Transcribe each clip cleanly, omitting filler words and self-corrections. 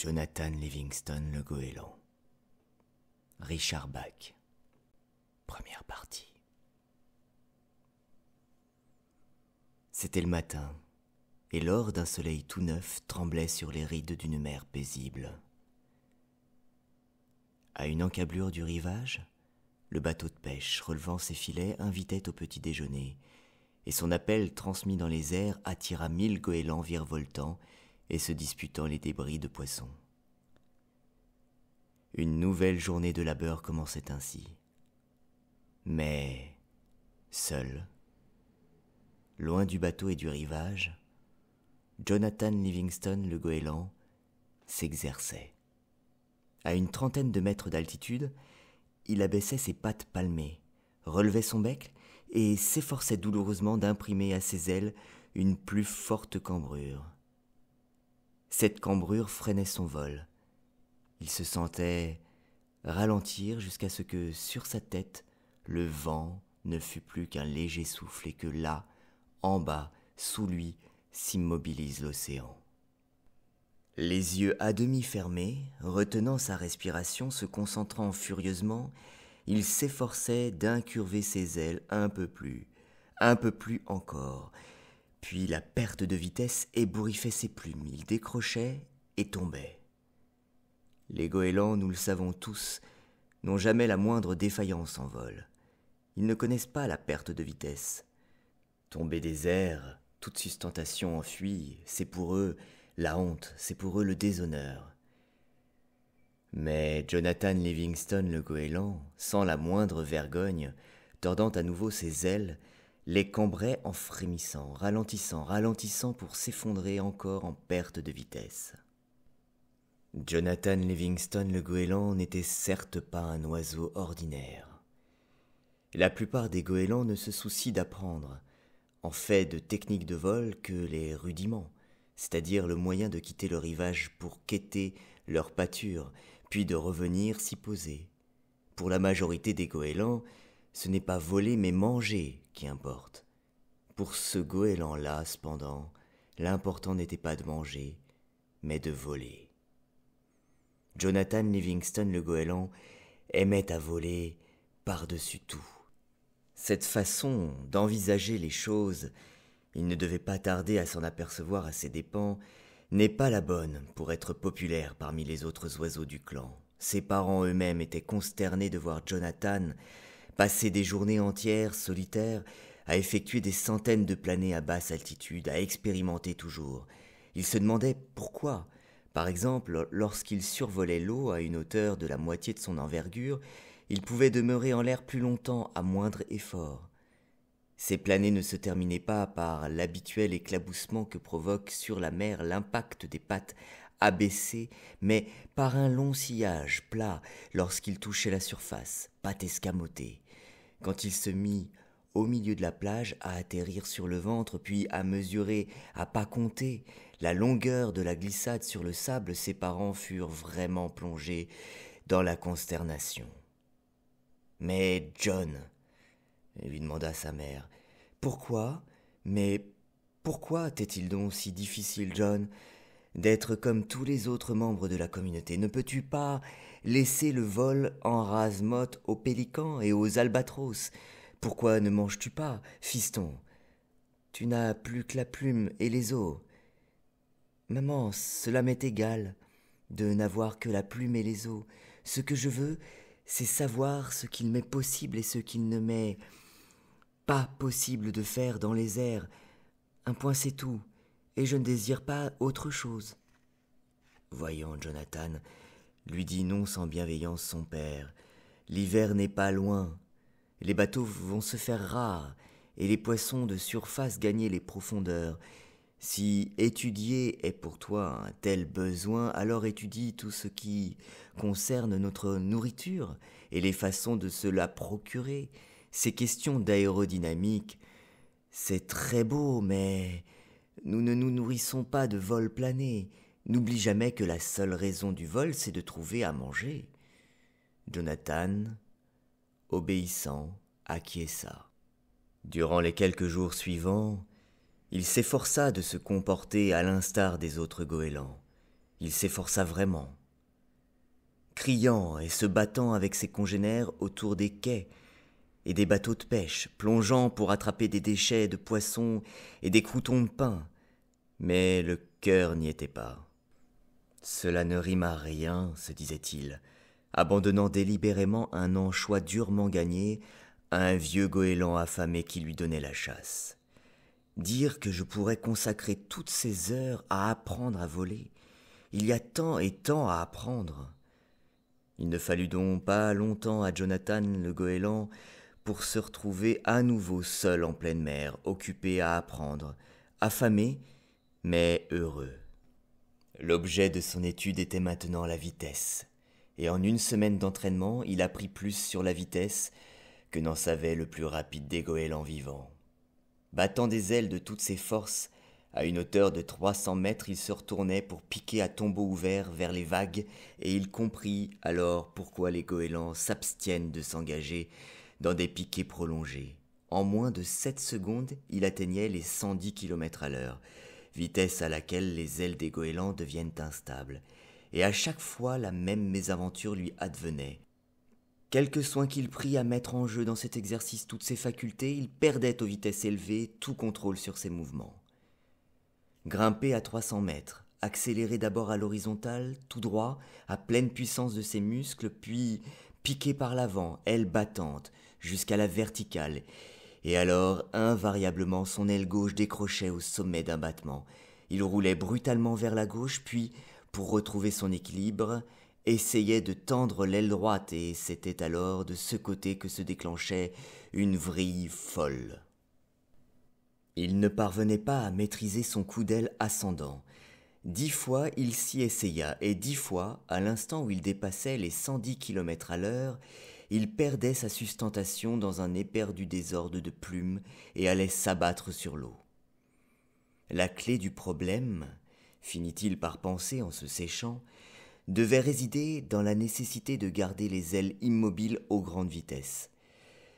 Jonathan Livingston le goéland. Richard Bach. Première partie. C'était le matin, et l'or d'un soleil tout neuf tremblait sur les rides d'une mer paisible. À une encablure du rivage, le bateau de pêche, relevant ses filets, invitait au petit déjeuner, et son appel transmis dans les airs attira 1000 goélands virevoltant et se disputant les débris de poissons. Une nouvelle journée de labeur commençait ainsi. Mais, seul, loin du bateau et du rivage, Jonathan Livingston le goéland s'exerçait. À une trentaine de mètres d'altitude, il abaissait ses pattes palmées, relevait son bec et s'efforçait douloureusement d'imprimer à ses ailes une plus forte cambrure. Cette cambrure freinait son vol. Il se sentait ralentir jusqu'à ce que, sur sa tête, le vent ne fût plus qu'un léger souffle et que là, en bas, sous lui, s'immobilise l'océan. Les yeux à demi fermés, retenant sa respiration, se concentrant furieusement, il s'efforçait d'incurver ses ailes un peu plus encore. Puis la perte de vitesse ébouriffait ses plumes, il décrochait et tombait. Les goélands, nous le savons tous, n'ont jamais la moindre défaillance en vol. Ils ne connaissent pas la perte de vitesse. Tomber des airs, toute sustentation enfuie, c'est pour eux la honte, c'est pour eux le déshonneur. Mais Jonathan Livingston le goéland, sans la moindre vergogne, tordant à nouveau ses ailes, les cambrait en frémissant, ralentissant pour s'effondrer encore en perte de vitesse. Jonathan Livingston le goéland n'était certes pas un oiseau ordinaire. La plupart des goélands ne se soucient d'apprendre, en fait de techniques de vol, que les rudiments, c'est-à-dire le moyen de quitter le rivage pour quêter leur pâture, puis de revenir s'y poser. Pour la majorité des goélands, ce n'est pas voler mais manger qui importe. Pour ce goéland-là, cependant, l'important n'était pas de manger, mais de voler. Jonathan Livingston le goéland aimait à voler par-dessus tout. Cette façon d'envisager les choses, il ne devait pas tarder à s'en apercevoir à ses dépens, n'est pas la bonne pour être populaire parmi les autres oiseaux du clan. Ses parents eux-mêmes étaient consternés de voir Jonathan passer des journées entières, solitaires, à effectuer des centaines de planées à basse altitude, à expérimenter toujours. Ils se demandaient pourquoi. Par exemple, lorsqu'il survolait l'eau à une hauteur de la moitié de son envergure, il pouvait demeurer en l'air plus longtemps à moindre effort. Ces planées ne se terminaient pas par l'habituel éclaboussement que provoque sur la mer l'impact des pattes abaissées, mais par un long sillage plat lorsqu'il touchait la surface, pattes escamotées. Quand il se mit au milieu de la plage à atterrir sur le ventre, puis à mesurer, à pas compter, la longueur de la glissade sur le sable, ses parents furent vraiment plongés dans la consternation. « Mais John !» lui demanda sa mère. « Pourquoi ? Mais pourquoi t'est-il donc si difficile, John, d'être comme tous les autres membres de la communauté ? Ne peux-tu pas laisser le vol en rase-motte aux pélicans et aux albatros ? Pourquoi ne manges-tu pas, fiston ? Tu n'as plus que la plume et les os. Maman, cela m'est égal de n'avoir que la plume et les os. Ce que je veux, c'est savoir ce qu'il m'est possible et ce qu'il ne m'est pas possible de faire dans les airs. Un point c'est tout, et je ne désire pas autre chose. » Voyons, Jonathan, lui dit non sans bienveillance son père, l'hiver n'est pas loin. Les bateaux vont se faire rares, et les poissons de surface gagner les profondeurs. Si étudier est pour toi un tel besoin, alors étudie tout ce qui concerne notre nourriture et les façons de se la procurer. Ces questions d'aérodynamique, c'est très beau, mais nous ne nous nourrissons pas de vol plané. N'oublie jamais que la seule raison du vol, c'est de trouver à manger. Jonathan, obéissant, acquiesça. Durant les quelques jours suivants, il s'efforça de se comporter à l'instar des autres goélands. Il s'efforça vraiment, criant et se battant avec ses congénères autour des quais et des bateaux de pêche, plongeant pour attraper des déchets de poissons et des croûtons de pain, mais le cœur n'y était pas. Cela ne rime à rien, se disait-il, abandonnant délibérément un anchois durement gagné à un vieux goéland affamé qui lui donnait la chasse. Dire que je pourrais consacrer toutes ces heures à apprendre à voler, il y a tant et tant à apprendre. Il ne fallut donc pas longtemps à Jonathan le goéland pour se retrouver à nouveau seul en pleine mer, occupé à apprendre, affamé, mais heureux. L'objet de son étude était maintenant la vitesse, et en une semaine d'entraînement, il apprit plus sur la vitesse que n'en savait le plus rapide des goélands vivants. Battant des ailes de toutes ses forces, à une hauteur de 300 mètres, il se retournait pour piquer à tombeau ouvert vers les vagues, et il comprit alors pourquoi les goélands s'abstiennent de s'engager dans des piquets prolongés. En moins de 7 secondes, il atteignait les 110 km à l'heure, vitesse à laquelle les ailes des goélands deviennent instables, et à chaque fois la même mésaventure lui advenait. Quelque soin qu'il prît à mettre en jeu dans cet exercice toutes ses facultés, il perdait aux vitesses élevées tout contrôle sur ses mouvements. Grimper à 300 mètres, accélérer d'abord à l'horizontale, tout droit, à pleine puissance de ses muscles, puis piquer par l'avant, aile battante, jusqu'à la verticale, et alors invariablement son aile gauche décrochait au sommet d'un battement. Il roulait brutalement vers la gauche, puis, pour retrouver son équilibre, essayait de tendre l'aile droite, et c'était alors de ce côté que se déclenchait une vrille folle. Il ne parvenait pas à maîtriser son coup d'aile ascendant. 10 fois il s'y essaya, et 10 fois, à l'instant où il dépassait les 110 km à l'heure, il perdait sa sustentation dans un éperdu désordre de plumes et allait s'abattre sur l'eau. La clé du problème, finit-il par penser en se séchant, devait résider dans la nécessité de garder les ailes immobiles aux grandes vitesses.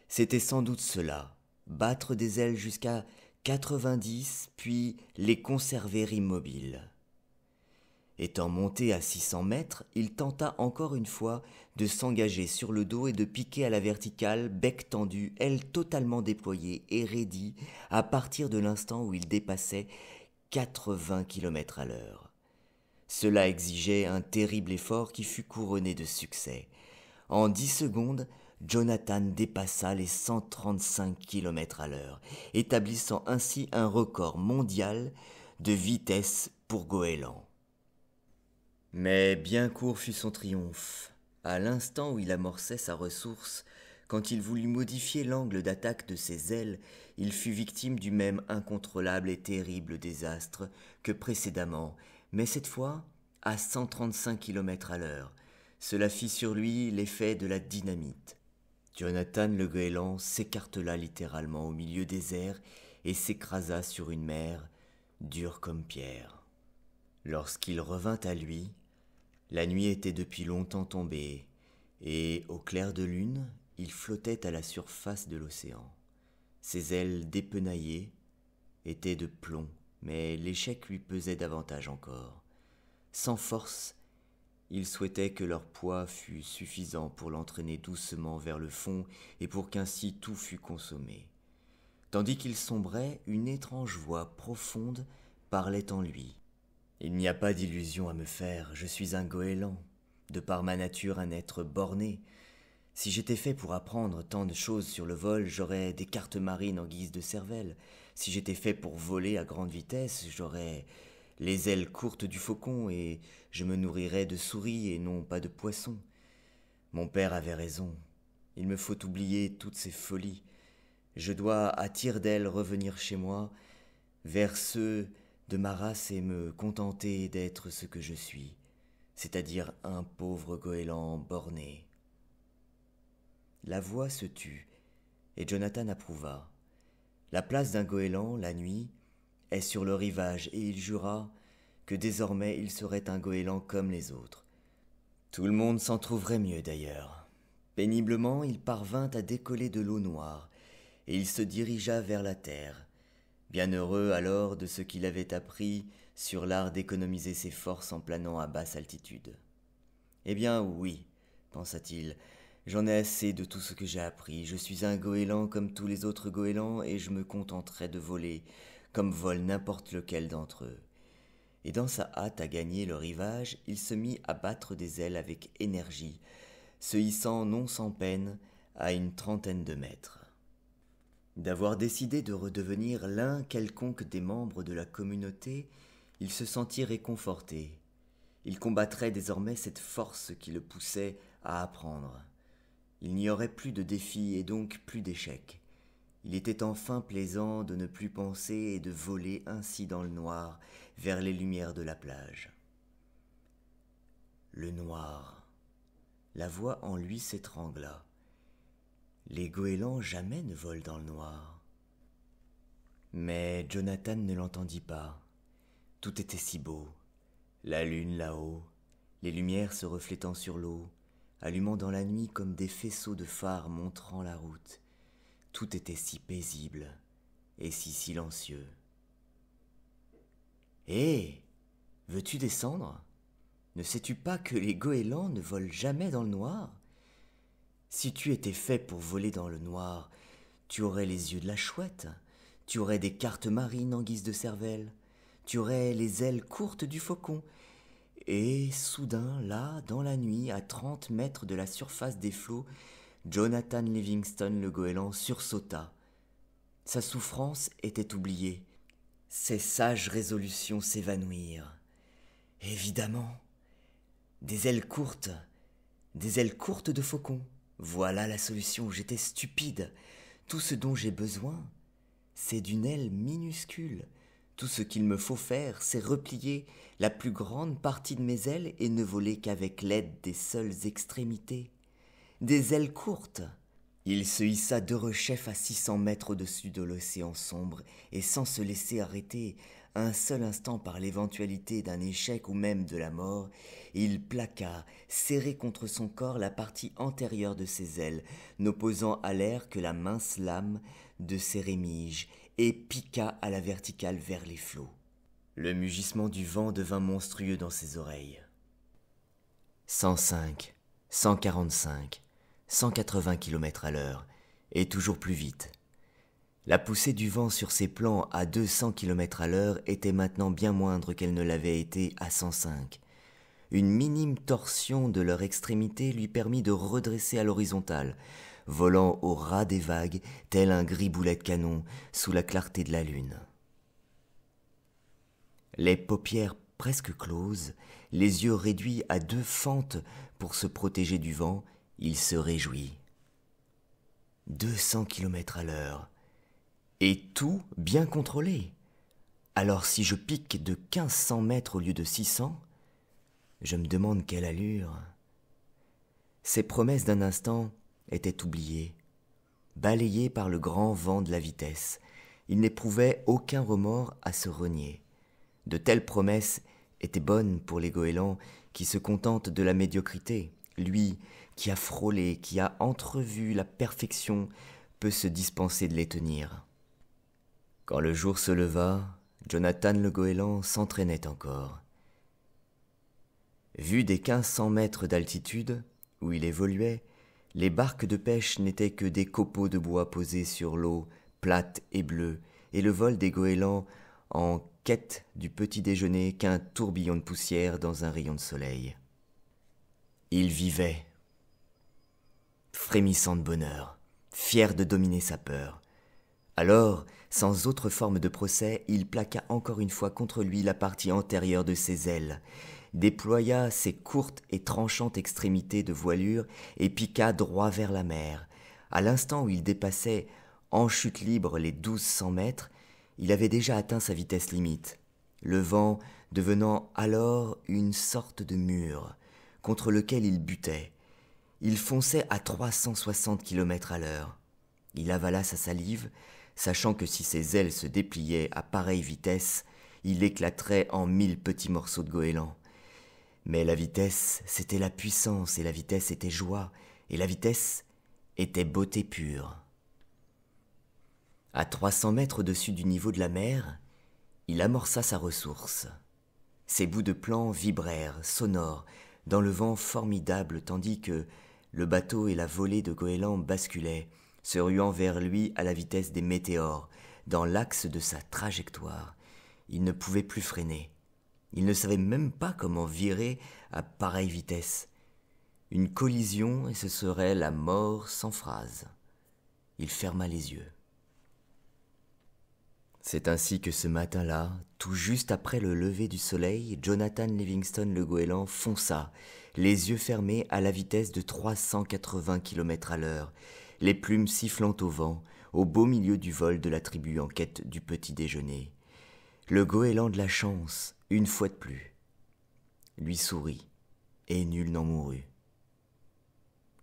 C'était sans doute cela, battre des ailes jusqu'à 90, puis les conserver immobiles. Étant monté à 600 mètres, il tenta encore une fois de s'engager sur le dos et de piquer à la verticale, bec tendu, ailes totalement déployées et raidies, à partir de l'instant où il dépassait 80 km à l'heure. Cela exigeait un terrible effort qui fut couronné de succès. En 10 secondes, Jonathan dépassa les 135 km à l'heure, établissant ainsi un record mondial de vitesse pour goéland. Mais bien court fut son triomphe. À l'instant où il amorçait sa ressource, quand il voulut modifier l'angle d'attaque de ses ailes, il fut victime du même incontrôlable et terrible désastre que précédemment, mais cette fois à 135 km à l'heure. Cela fit sur lui l'effet de la dynamite. Jonathan le goéland s'écartela littéralement au milieu des airs et s'écrasa sur une mer dure comme pierre. Lorsqu'il revint à lui, la nuit était depuis longtemps tombée, et, au clair de lune, il flottait à la surface de l'océan. Ses ailes dépenaillées étaient de plomb, mais l'échec lui pesait davantage encore. Sans force, il souhaitait que leur poids fût suffisant pour l'entraîner doucement vers le fond et pour qu'ainsi tout fût consommé. Tandis qu'il sombrait, une étrange voix profonde parlait en lui. « Il n'y a pas d'illusion à me faire, je suis un goéland, de par ma nature un être borné. Si j'étais fait pour apprendre tant de choses sur le vol, j'aurais des cartes marines en guise de cervelle. Si j'étais fait pour voler à grande vitesse, j'aurais les ailes courtes du faucon et je me nourrirais de souris et non pas de poissons. Mon père avait raison, il me faut oublier toutes ces folies. Je dois à tire-d'aile revenir chez moi, vers ceux de ma race et me contenter d'être ce que je suis, c'est-à-dire un pauvre goéland borné. » La voix se tut, et Jonathan approuva. La place d'un goéland, la nuit, est sur le rivage, et il jura que désormais il serait un goéland comme les autres. Tout le monde s'en trouverait mieux d'ailleurs. Péniblement, il parvint à décoller de l'eau noire, et il se dirigea vers la terre. Bien heureux alors de ce qu'il avait appris sur l'art d'économiser ses forces en planant à basse altitude. Eh bien oui, pensa-t-il, j'en ai assez de tout ce que j'ai appris. Je suis un goéland comme tous les autres goélands et je me contenterai de voler comme vole n'importe lequel d'entre eux. Et dans sa hâte à gagner le rivage, il se mit à battre des ailes avec énergie, se hissant non sans peine à une trentaine de mètres. D'avoir décidé de redevenir l'un quelconque des membres de la communauté, il se sentit réconforté. Il combattrait désormais cette force qui le poussait à apprendre. Il n'y aurait plus de défis et donc plus d'échecs. Il était enfin plaisant de ne plus penser et de voler ainsi dans le noir vers les lumières de la plage. Le noir. La voix en lui s'étrangla. Les goélands jamais ne volent dans le noir. Mais Jonathan ne l'entendit pas. Tout était si beau. La lune là-haut, les lumières se reflétant sur l'eau, allumant dans la nuit comme des faisceaux de phares montrant la route. Tout était si paisible et si silencieux. « Hé, veux-tu descendre ? Ne sais-tu pas que les goélands ne volent jamais dans le noir ? Si tu étais fait pour voler dans le noir, tu aurais les yeux de la chouette, tu aurais des cartes marines en guise de cervelle, tu aurais les ailes courtes du faucon. Et soudain, là, dans la nuit, à 30 mètres de la surface des flots, Jonathan Livingston le goéland sursauta. Sa souffrance était oubliée. Ses sages résolutions s'évanouirent. Évidemment, des ailes courtes de faucon. Voilà la solution, j'étais stupide. Tout ce dont j'ai besoin, c'est d'une aile minuscule. Tout ce qu'il me faut faire, c'est replier la plus grande partie de mes ailes et ne voler qu'avec l'aide des seules extrémités. Des ailes courtes. Il se hissa derechef à 600 mètres au-dessus de l'océan sombre et sans se laisser arrêter un seul instant par l'éventualité d'un échec ou même de la mort, il plaqua, serré contre son corps la partie antérieure de ses ailes, n'opposant à l'air que la mince lame de ses rémiges, et piqua à la verticale vers les flots. Le mugissement du vent devint monstrueux dans ses oreilles. 105, 145, 180 km à l'heure, et toujours plus vite. La poussée du vent sur ses plans à 200 km à l'heure était maintenant bien moindre qu'elle ne l'avait été à 105. Une minime torsion de leur extrémité lui permit de redresser à l'horizontale, volant au ras des vagues tel un gris boulet de canon sous la clarté de la lune. Les paupières presque closes, les yeux réduits à 2 fentes pour se protéger du vent, il se réjouit. 200 km à l'heure. Et tout bien contrôlé. Alors si je pique de 1500 mètres au lieu de 600, je me demande quelle allure. Ces promesses d'un instant étaient oubliées, balayées par le grand vent de la vitesse. Il n'éprouvait aucun remords à se renier. De telles promesses étaient bonnes pour les goélands qui se contentent de la médiocrité. Lui, qui a frôlé, qui a entrevu la perfection, peut se dispenser de les tenir. Quand le jour se leva, Jonathan le goéland s'entraînait encore. Vu des 1500 mètres d'altitude, où il évoluait, les barques de pêche n'étaient que des copeaux de bois posés sur l'eau, plate et bleue, et le vol des goélands en quête du petit déjeuner qu'un tourbillon de poussière dans un rayon de soleil. Il vivait, frémissant de bonheur, fier de dominer sa peur. Alors, sans autre forme de procès, il plaqua encore une fois contre lui la partie antérieure de ses ailes, déploya ses courtes et tranchantes extrémités de voilure et piqua droit vers la mer. À l'instant où il dépassait en chute libre les 1200 mètres, il avait déjà atteint sa vitesse limite, le vent devenant alors une sorte de mur contre lequel il butait. Il fonçait à 360 km à l'heure. Il avala sa salive, sachant que si ses ailes se dépliaient à pareille vitesse, il éclaterait en 1000 petits morceaux de goéland. Mais la vitesse, c'était la puissance, et la vitesse était joie, et la vitesse était beauté pure. À 300 mètres au-dessus du niveau de la mer, il amorça sa ressource. Ses bouts de plan vibrèrent, sonores, dans le vent formidable, tandis que le bateau et la volée de goélands basculaient, se ruant vers lui à la vitesse des météores, dans l'axe de sa trajectoire. Il ne pouvait plus freiner. Il ne savait même pas comment virer à pareille vitesse. Une collision et ce serait la mort sans phrase. Il ferma les yeux. C'est ainsi que ce matin-là, tout juste après le lever du soleil, Jonathan Livingston le goéland fonça, les yeux fermés à la vitesse de 380 km/h, les plumes sifflant au vent, au beau milieu du vol de la tribu en quête du petit déjeuner. Le goéland de la chance, une fois de plus, lui sourit, et nul n'en mourut.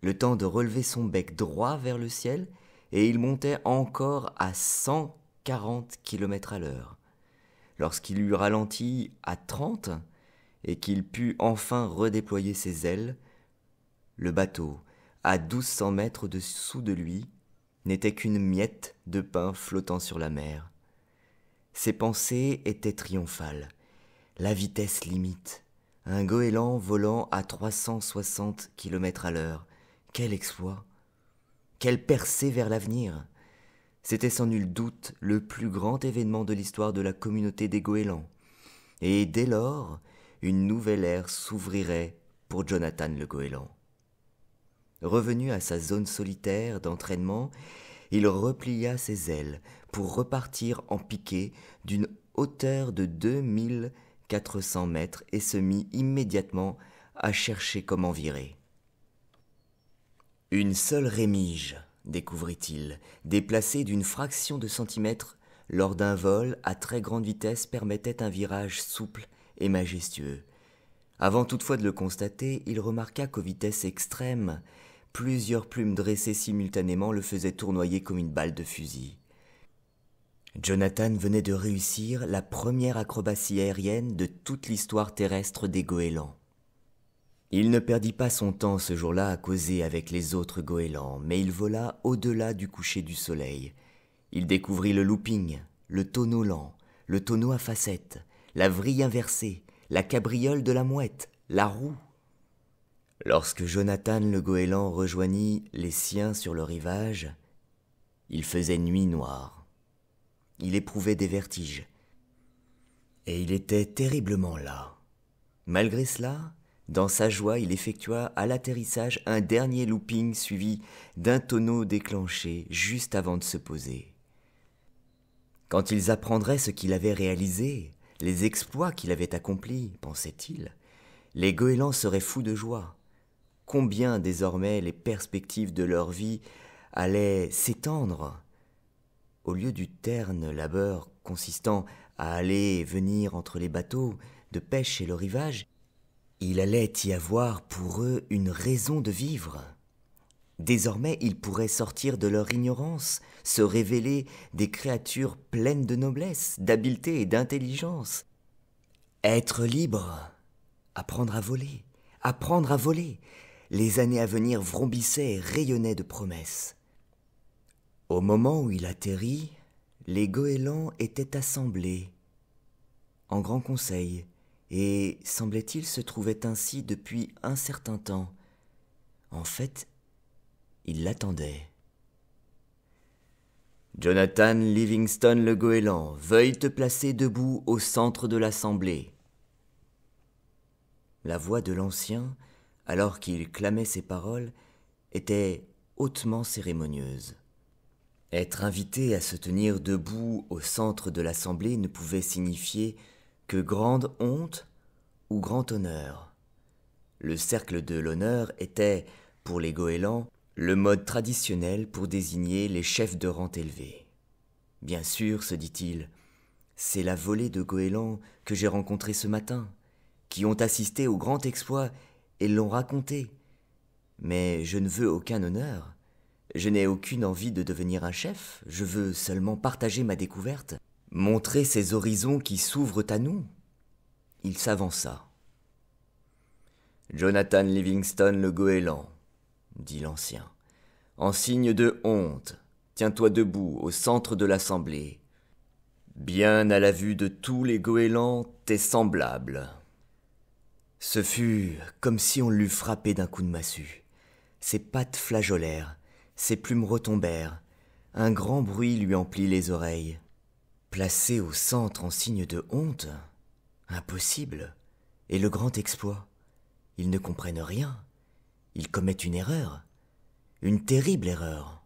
Le temps de relever son bec droit vers le ciel, et il montait encore à 140 km/h. Lorsqu'il eut ralenti à 30 et qu'il put enfin redéployer ses ailes, le bateau, à 1200 mètres dessous de lui, n'était qu'une miette de pain flottant sur la mer. Ses pensées étaient triomphales. La vitesse limite. Un goéland volant à 360 km/h. Quel exploit! Quelle percée vers l'avenir! C'était sans nul doute le plus grand événement de l'histoire de la communauté des goélands. Et dès lors, une nouvelle ère s'ouvrirait pour Jonathan le goéland. Revenu à sa zone solitaire d'entraînement, il replia ses ailes pour repartir en piqué d'une hauteur de 2400 mètres et se mit immédiatement à chercher comment virer. Une seule rémige, découvrit-il, déplacée d'une fraction de centimètre lors d'un vol à très grande vitesse permettait un virage souple et majestueux. Avant toutefois de le constater, il remarqua qu'aux vitesses extrêmes, plusieurs plumes dressées simultanément le faisaient tournoyer comme une balle de fusil. Jonathan venait de réussir la première acrobatie aérienne de toute l'histoire terrestre des goélands. Il ne perdit pas son temps ce jour-là à causer avec les autres goélands, mais il vola au-delà du coucher du soleil. Il découvrit le looping, le tonneau lent, le tonneau à facettes, la vrille inversée, la cabriole de la mouette, la roue. Lorsque Jonathan le goéland rejoignit les siens sur le rivage, il faisait nuit noire. Il éprouvait des vertiges. Et il était terriblement las. Malgré cela, dans sa joie, il effectua à l'atterrissage un dernier looping suivi d'un tonneau déclenché juste avant de se poser. Quand ils apprendraient ce qu'il avait réalisé, les exploits qu'il avait accomplis, pensait-il, les goélands seraient fous de joie. Combien désormais les perspectives de leur vie allaient s'étendre. Au lieu du terne labeur consistant à aller et venir entre les bateaux de pêche et le rivage, il allait y avoir pour eux une raison de vivre. Désormais, ils pourraient sortir de leur ignorance, se révéler des créatures pleines de noblesse, d'habileté et d'intelligence. Être libre, apprendre à voler, apprendre à voler. Les années à venir vrombissaient et rayonnaient de promesses. Au moment où il atterrit, les goélands étaient assemblés en grand conseil, et semblait-il se trouvait ainsi depuis un certain temps. En fait, il l'attendait. Jonathan Livingston le goéland, veuille te placer debout au centre de l'assemblée. La voix de l'ancien, alors qu'il clamait ces paroles, était hautement cérémonieuse. Être invité à se tenir debout au centre de l'assemblée ne pouvait signifier que grande honte ou grand honneur. Le cercle de l'honneur était, pour les goélands, le mode traditionnel pour désigner les chefs de rang élevés. Bien sûr, se dit-il, c'est la volée de goélands que j'ai rencontrés ce matin, qui ont assisté au grand exploit et l'ont raconté. Mais je ne veux aucun honneur. Je n'ai aucune envie de devenir un chef. Je veux seulement partager ma découverte, montrer ces horizons qui s'ouvrent à nous. Il s'avança. Jonathan Livingston le goéland, dit l'ancien, en signe de honte, tiens-toi debout au centre de l'assemblée. Bien à la vue de tous les goélands, tes semblables. Ce fut comme si on l'eût frappé d'un coup de massue. Ses pattes flageolèrent, ses plumes retombèrent, un grand bruit lui emplit les oreilles. Placé au centre en signe de honte, impossible. Et le grand exploit, ils ne comprennent rien. Ils commettent une erreur, une terrible erreur.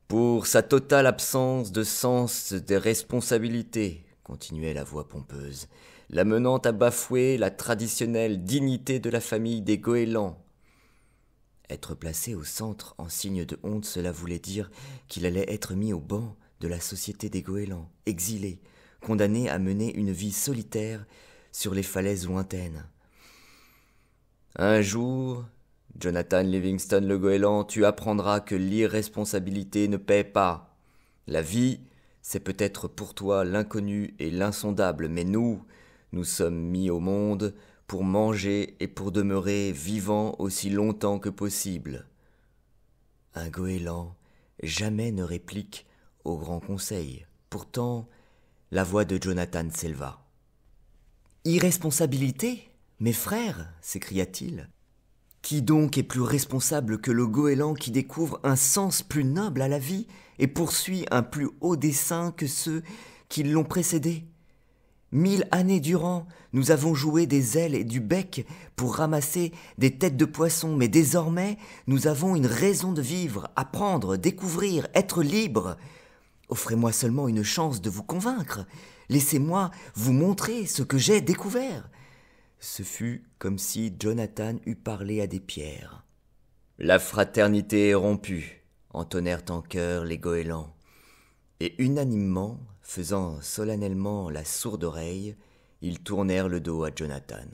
Pour sa totale absence de sens des responsabilités, continuait la voix pompeuse, l'amenant à bafouer la traditionnelle dignité de la famille des goélands. Être placé au centre en signe de honte, cela voulait dire qu'il allait être mis au banc de la société des goélands, exilé, condamné à mener une vie solitaire sur les falaises lointaines. Un jour, Jonathan Livingston le goéland, tu apprendras que l'irresponsabilité ne paie pas. La vie, c'est peut-être pour toi l'inconnu et l'insondable, mais nous sommes mis au monde pour manger et pour demeurer vivants aussi longtemps que possible. Un goéland jamais ne réplique au grand conseil. Pourtant, la voix de Jonathan s'éleva. « Irresponsabilité, mes frères » s'écria-t-il. « Qui donc est plus responsable que le goéland qui découvre un sens plus noble à la vie et poursuit un plus haut dessein que ceux qui l'ont précédé ? 1000 années durant, nous avons joué des ailes et du bec pour ramasser des têtes de poisson, mais désormais, nous avons une raison de vivre, apprendre, découvrir, être libre. Offrez-moi seulement une chance de vous convaincre. Laissez-moi vous montrer ce que j'ai découvert. » Ce fut comme si Jonathan eût parlé à des pierres. « La fraternité est rompue » entonnèrent en chœur les goélands. Et unanimement, faisant solennellement la sourde oreille, ils tournèrent le dos à Jonathan.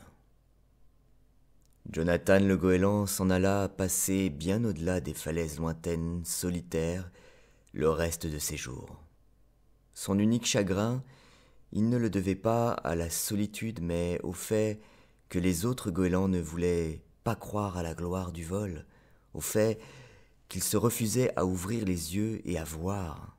Jonathan le goéland s'en alla passer bien au-delà des falaises lointaines, solitaires, le reste de ses jours. Son unique chagrin, il ne le devait pas à la solitude, mais au fait que les autres goélands ne voulaient pas croire à la gloire du vol, au fait qu'ils se refusaient à ouvrir les yeux et à voir.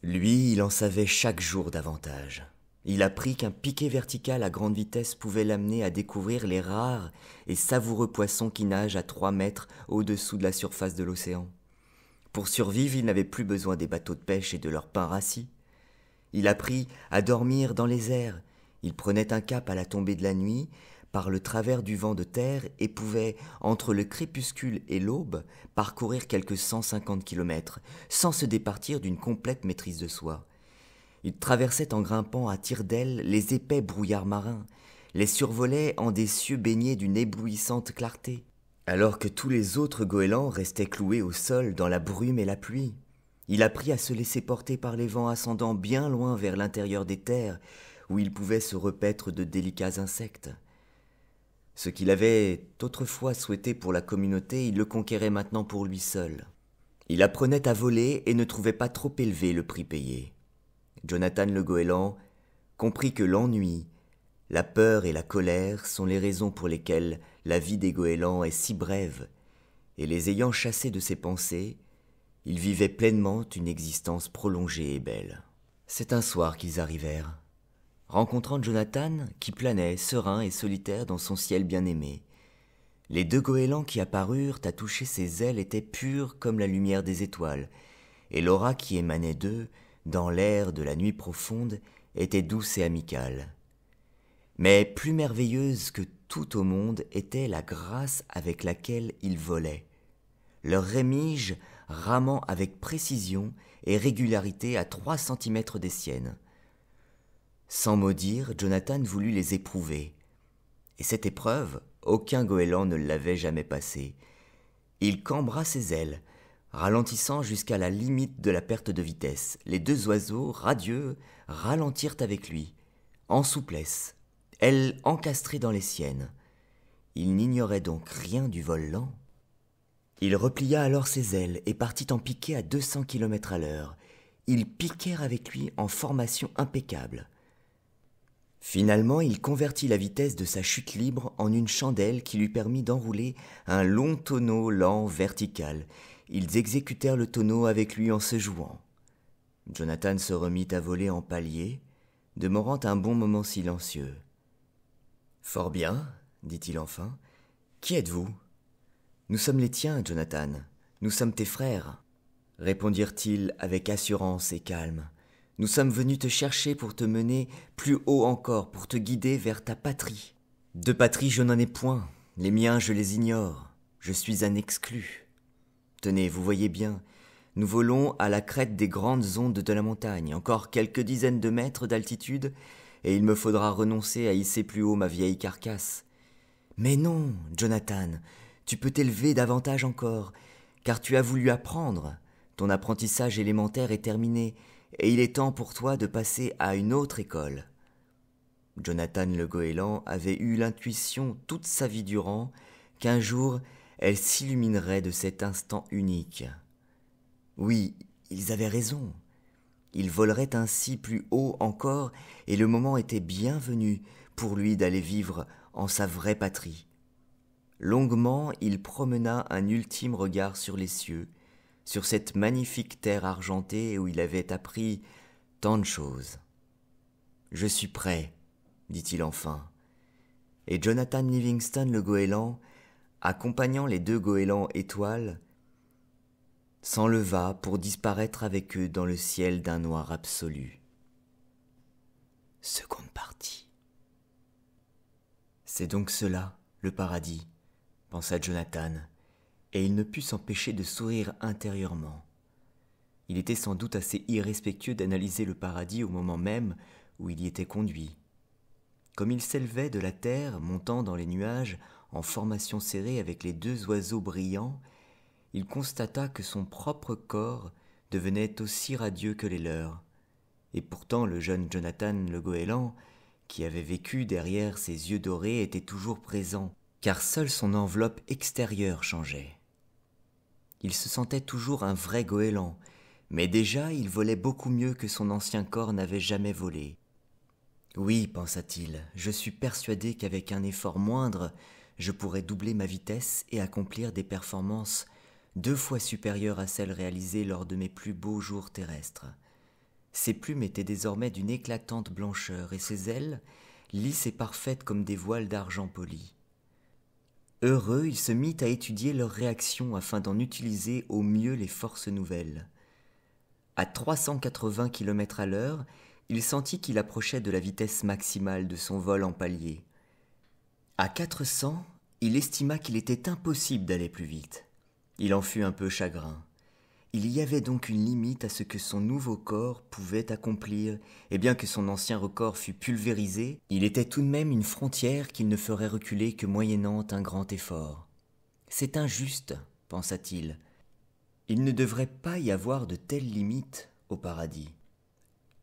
Lui, il en savait chaque jour davantage. Il apprit qu'un piqué vertical à grande vitesse pouvait l'amener à découvrir les rares et savoureux poissons qui nagent à 3 mètres au-dessous de la surface de l'océan. Pour survivre, il n'avait plus besoin des bateaux de pêche et de leurs pains rassis. Il apprit à dormir dans les airs. Il prenait un cap à la tombée de la nuit, par le travers du vent de terre, et pouvait, entre le crépuscule et l'aube, parcourir quelques 150 kilomètres, sans se départir d'une complète maîtrise de soi. Il traversait en grimpant à tire-d'aile les épais brouillards marins, les survolait en des cieux baignés d'une éblouissante clarté, alors que tous les autres goélands restaient cloués au sol dans la brume et la pluie. Il apprit à se laisser porter par les vents ascendant bien loin vers l'intérieur des terres, où il pouvait se repaître de délicats insectes. Ce qu'il avait autrefois souhaité pour la communauté, il le conquérait maintenant pour lui seul. Il apprenait à voler et ne trouvait pas trop élevé le prix payé. Jonathan le goéland comprit que l'ennui, la peur et la colère sont les raisons pour lesquelles la vie des goélands est si brève, et les ayant chassés de ses pensées, il vivait pleinement une existence prolongée et belle. C'est un soir qu'ils arrivèrent, rencontrant Jonathan qui planait serein et solitaire dans son ciel bien-aimé. Les 2 goélands qui apparurent à toucher ses ailes étaient purs comme la lumière des étoiles, et l'aura qui émanait d'eux, dans l'air de la nuit profonde, était douce et amicale. Mais plus merveilleuse que tout au monde était la grâce avec laquelle ils volaient, leurs rémiges ramant avec précision et régularité à 3 centimètres des siennes. Sans mot dire, Jonathan voulut les éprouver. Et cette épreuve, aucun goéland ne l'avait jamais passée. Il cambra ses ailes, ralentissant jusqu'à la limite de la perte de vitesse. Les 2 oiseaux, radieux, ralentirent avec lui, en souplesse, ailes encastrées dans les siennes. Il n'ignorait donc rien du vol lent. Il replia alors ses ailes et partit en piqué à 200 km à l'heure. Ils piquèrent avec lui en formation impeccable. Finalement, il convertit la vitesse de sa chute libre en une chandelle qui lui permit d'enrouler un long tonneau lent vertical. Ils exécutèrent le tonneau avec lui en se jouant. Jonathan se remit à voler en palier, demeurant un bon moment silencieux. Fort bien, dit-il enfin. Qui êtes-vous? Nous sommes les tiens, Jonathan. Nous sommes tes frères, répondirent-ils avec assurance et calme. Nous sommes venus te chercher pour te mener plus haut encore, pour te guider vers ta patrie. De patrie je n'en ai point, les miens je les ignore, je suis un exclu. Tenez, vous voyez bien, nous volons à la crête des grandes ondes de la montagne, encore quelques dizaines de mètres d'altitude, et il me faudra renoncer à hisser plus haut ma vieille carcasse. Mais non, Jonathan, tu peux t'élever davantage encore, car tu as voulu apprendre. Ton apprentissage élémentaire est terminé, et il est temps pour toi de passer à une autre école. Jonathan le goéland avait eu l'intuition toute sa vie durant qu'un jour elle s'illuminerait de cet instant unique. Oui, ils avaient raison. Il volerait ainsi plus haut encore, et le moment était bien venu pour lui d'aller vivre en sa vraie patrie. Longuement, il promena un ultime regard sur les cieux, sur cette magnifique terre argentée où il avait appris tant de choses. « Je suis prêt, dit-il enfin. Et Jonathan Livingston le goéland, accompagnant les deux goélands étoiles, s'enleva pour disparaître avec eux dans le ciel d'un noir absolu. Seconde partie. C'est donc cela, le paradis, pensa Jonathan, et il ne put s'empêcher de sourire intérieurement. Il était sans doute assez irrespectueux d'analyser le paradis au moment même où il y était conduit. Comme il s'élevait de la terre, montant dans les nuages, en formation serrée avec les deux oiseaux brillants, il constata que son propre corps devenait aussi radieux que les leurs. Et pourtant le jeune Jonathan le goéland, qui avait vécu derrière ses yeux dorés, était toujours présent, car seule son enveloppe extérieure changeait. Il se sentait toujours un vrai goéland, mais déjà il volait beaucoup mieux que son ancien corps n'avait jamais volé. Oui, pensa-t-il, je suis persuadé qu'avec un effort moindre, je pourrais doubler ma vitesse et accomplir des performances 2 fois supérieures à celles réalisées lors de mes plus beaux jours terrestres. Ses plumes étaient désormais d'une éclatante blancheur et ses ailes, lisses et parfaites comme des voiles d'argent poli. Heureux, il se mit à étudier leurs réactions afin d'en utiliser au mieux les forces nouvelles. À 380 km à l'heure, il sentit qu'il approchait de la vitesse maximale de son vol en palier. À 400, il estima qu'il était impossible d'aller plus vite. Il en fut un peu chagrin. Il y avait donc une limite à ce que son nouveau corps pouvait accomplir, et bien que son ancien record fût pulvérisé, il était tout de même une frontière qu'il ne ferait reculer que moyennant un grand effort. C'est injuste, pensa-t-il. Il ne devrait pas y avoir de telles limites au paradis.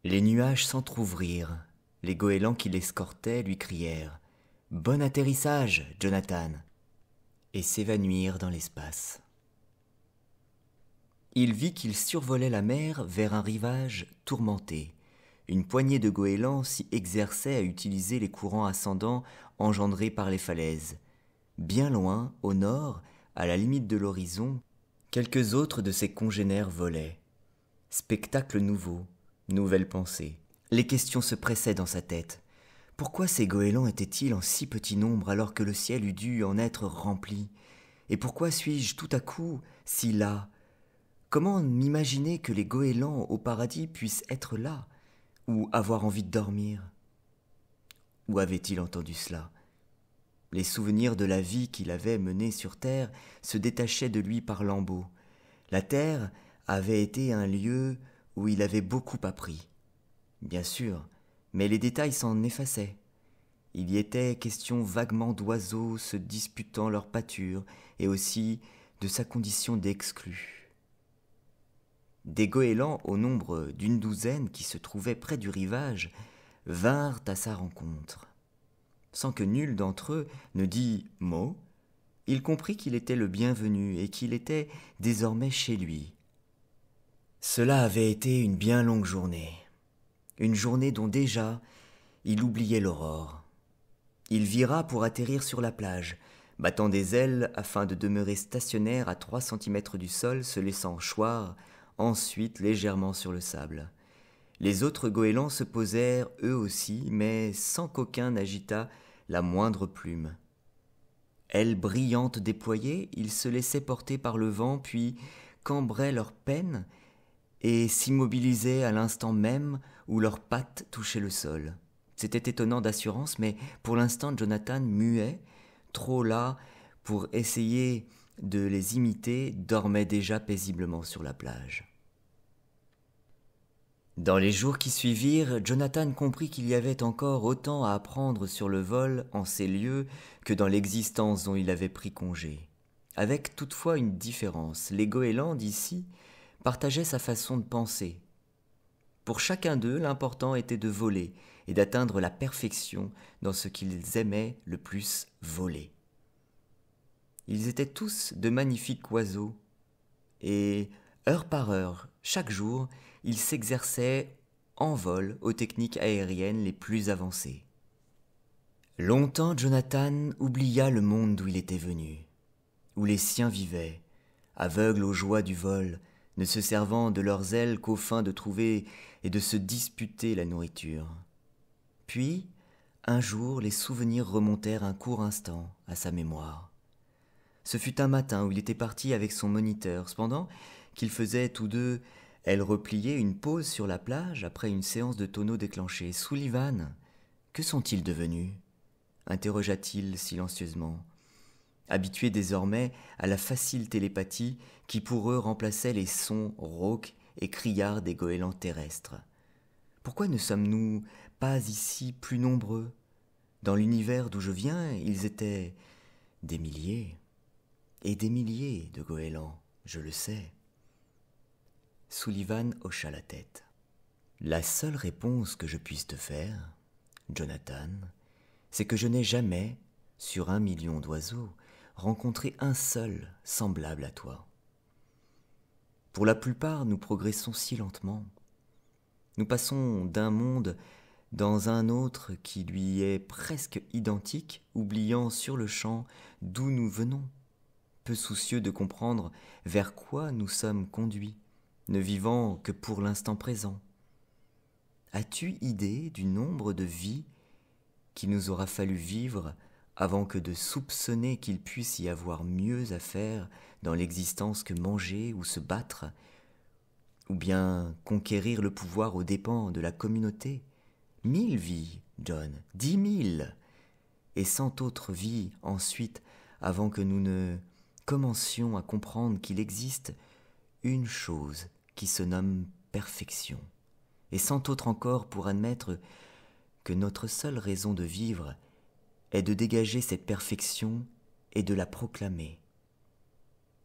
Les nuages s'entr'ouvrirent. Les goélands qui l'escortaient lui crièrent « Bon atterrissage, Jonathan !» et s'évanouirent dans l'espace. Il vit qu'il survolait la mer vers un rivage tourmenté. Une poignée de goélands s'y exerçait à utiliser les courants ascendants engendrés par les falaises. Bien loin, au nord, à la limite de l'horizon, quelques autres de ses congénères volaient. Spectacle nouveau, nouvelle pensée. Les questions se pressaient dans sa tête. Pourquoi ces goélands étaient-ils en si petit nombre alors que le ciel eût dû en être rempli? Et pourquoi suis-je tout à coup si las? Comment m'imaginer que les goélands au paradis puissent être là, ou avoir envie de dormir? Où avait-il entendu cela? Les souvenirs de la vie qu'il avait menée sur terre se détachaient de lui par lambeaux. La terre avait été un lieu où il avait beaucoup appris. Bien sûr, mais les détails s'en effaçaient. Il y était question vaguement d'oiseaux se disputant leur pâture et aussi de sa condition d'exclu. Des goélands au nombre d'une douzaine qui se trouvaient près du rivage vinrent à sa rencontre. Sans que nul d'entre eux ne dît mot, il comprit qu'il était le bienvenu et qu'il était désormais chez lui. Cela avait été une bien longue journée, une journée dont déjà il oubliait l'aurore. Il vira pour atterrir sur la plage, battant des ailes afin de demeurer stationnaire à 3 centimètres du sol, se laissant choir ensuite légèrement sur le sable. Les autres goélands se posèrent eux aussi, mais sans qu'aucun n'agitât la moindre plume. Ailes brillantes déployées, ils se laissaient porter par le vent, puis cambraient leurs peines et s'immobilisaient à l'instant même où leurs pattes touchaient le sol. C'était étonnant d'assurance, mais pour l'instant Jonathan, muet, trop las pour essayer de les imiter, dormait déjà paisiblement sur la plage. Dans les jours qui suivirent, Jonathan comprit qu'il y avait encore autant à apprendre sur le vol en ces lieux que dans l'existence dont il avait pris congé. Avec toutefois une différence, les goélands d'ici partageaient sa façon de penser. Pour chacun d'eux, l'important était de voler et d'atteindre la perfection dans ce qu'ils aimaient le plus voler. Ils étaient tous de magnifiques oiseaux, et heure par heure, chaque jour, ils s'exerçaient en vol aux techniques aériennes les plus avancées. Longtemps Jonathan oublia le monde d'où il était venu, où les siens vivaient, aveugles aux joies du vol, ne se servant de leurs ailes qu'aux fins de trouver et de se disputer la nourriture. Puis, un jour, les souvenirs remontèrent un court instant à sa mémoire. Ce fut un matin où il était parti avec son moniteur, cependant qu'ils faisaient tous deux, elle repliait une pause sur la plage après une séance de tonneaux déclenchée. « Sullivan, que sont-ils devenus ?» interrogea-t-il silencieusement, habitué désormais à la facile télépathie qui pour eux remplaçait les sons rauques et criards des goélands terrestres. « Pourquoi ne sommes-nous pas ici plus nombreux ? Dans l'univers d'où je viens, ils étaient des milliers et des milliers de goélands, je le sais. » Sullivan hocha la tête. « La seule réponse que je puisse te faire, Jonathan, c'est que je n'ai jamais, sur 1 million d'oiseaux, rencontré un seul semblable à toi. Pour la plupart, nous progressons si lentement. Nous passons d'un monde dans un autre qui lui est presque identique, oubliant sur le champ d'où nous venons, peu soucieux de comprendre vers quoi nous sommes conduits, ne vivant que pour l'instant présent. As-tu idée du nombre de vies qu'il nous aura fallu vivre avant que de soupçonner qu'il puisse y avoir mieux à faire dans l'existence que manger ou se battre, ou bien conquérir le pouvoir aux dépens de la communauté ? 1000 vies, John, 10 000, et 100 autres vies ensuite avant que nous ne commencions à comprendre qu'il existe une chose qui se nomme perfection, et 100 autres encore pour admettre que notre seule raison de vivre est de dégager cette perfection et de la proclamer.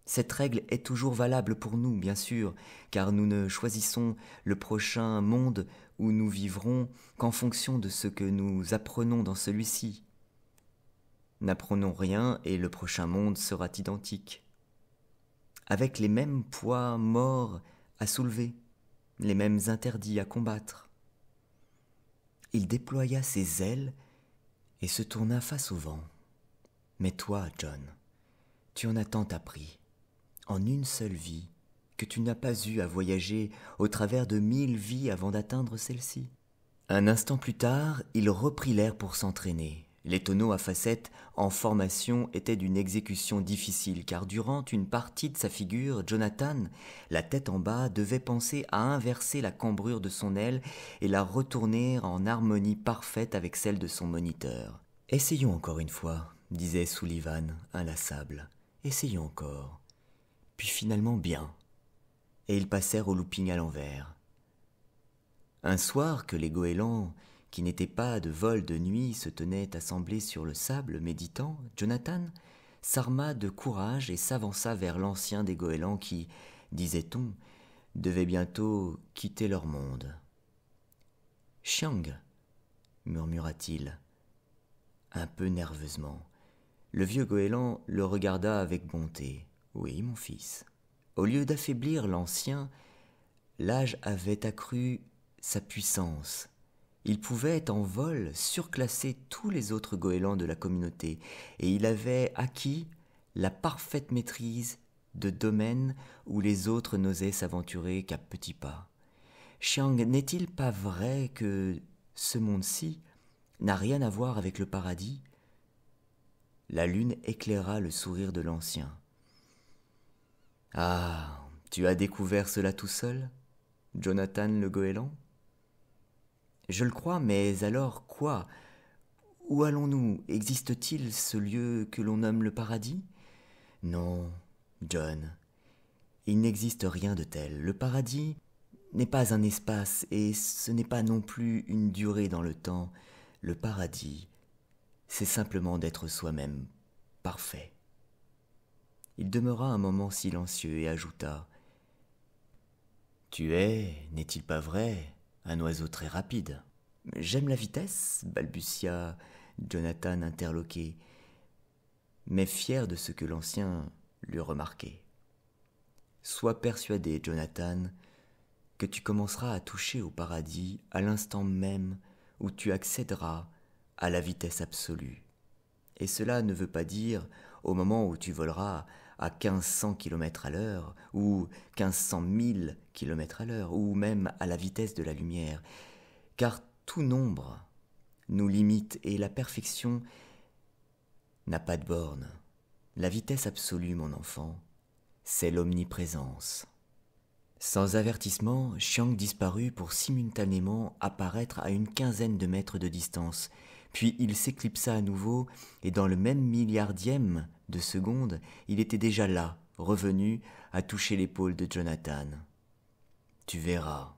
Cette règle est toujours valable pour nous, bien sûr, car nous ne choisissons le prochain monde où nous vivrons qu'en fonction de ce que nous apprenons dans celui-ci. N'apprenons rien et le prochain monde sera identique, avec les mêmes poids morts à soulever, les mêmes interdits à combattre. Il déploya ses ailes et se tourna face au vent. Mais toi, John, tu en as tant appris, en une seule vie, que tu n'as pas eu à voyager au travers de 1000 vies avant d'atteindre celle-ci. Un instant plus tard, il reprit l'air pour s'entraîner. Les tonneaux à facettes en formation étaient d'une exécution difficile, car durant une partie de sa figure, Jonathan, la tête en bas, devait penser à inverser la cambrure de son aile et la retourner en harmonie parfaite avec celle de son moniteur. « Essayons encore une fois, » disait Sullivan, inlassable. « Essayons encore. » Puis finalement bien. Et ils passèrent au looping à l'envers. Un soir que les goélands, qui n'étaient pas de vol de nuit, se tenaient assemblés sur le sable, méditant, Jonathan s'arma de courage et s'avança vers l'ancien des goélands qui, disait-on, devait bientôt quitter leur monde. « Chiang !» murmura-t-il, un peu nerveusement. Le vieux goéland le regarda avec bonté. « Oui, mon fils. » Au lieu d'affaiblir l'ancien, l'âge avait accru sa puissance. Il pouvait en vol surclasser tous les autres goélands de la communauté, et il avait acquis la parfaite maîtrise de domaines où les autres n'osaient s'aventurer qu'à petits pas. Chiang, n'est-il pas vrai que ce monde-ci n'a rien à voir avec le paradis, la lune éclaira le sourire de l'ancien. « Ah, tu as découvert cela tout seul, Jonathan le goéland ? » ?»« Je le crois, mais alors quoi ? Où allons-nous ? Existe-t-il ce lieu que l'on nomme le paradis ? » ?»« Non, John, il n'existe rien de tel. Le paradis n'est pas un espace et ce n'est pas non plus une durée dans le temps. Le paradis, c'est simplement d'être soi-même parfait. » Il demeura un moment silencieux et ajouta : « Tu es, n'est-il pas vrai, un oiseau très rapide ? » ?»« J'aime la vitesse, balbutia Jonathan interloqué, mais fier de ce que l'ancien lui remarquait. « Sois persuadé, Jonathan, que tu commenceras à toucher au paradis à l'instant même où tu accéderas à la vitesse absolue. Et cela ne veut pas dire au moment où tu voleras à 1500 km à l'heure, ou 1500 000 km à l'heure, ou même à la vitesse de la lumière, car tout nombre nous limite et la perfection n'a pas de borne. La vitesse absolue, mon enfant, c'est l'omniprésence. » Sans avertissement, Chiang disparut pour simultanément apparaître à une quinzaine de mètres de distance. Puis il s'éclipsa à nouveau, et dans le même milliardième de seconde, il était déjà là, revenu à toucher l'épaule de Jonathan. « Tu verras,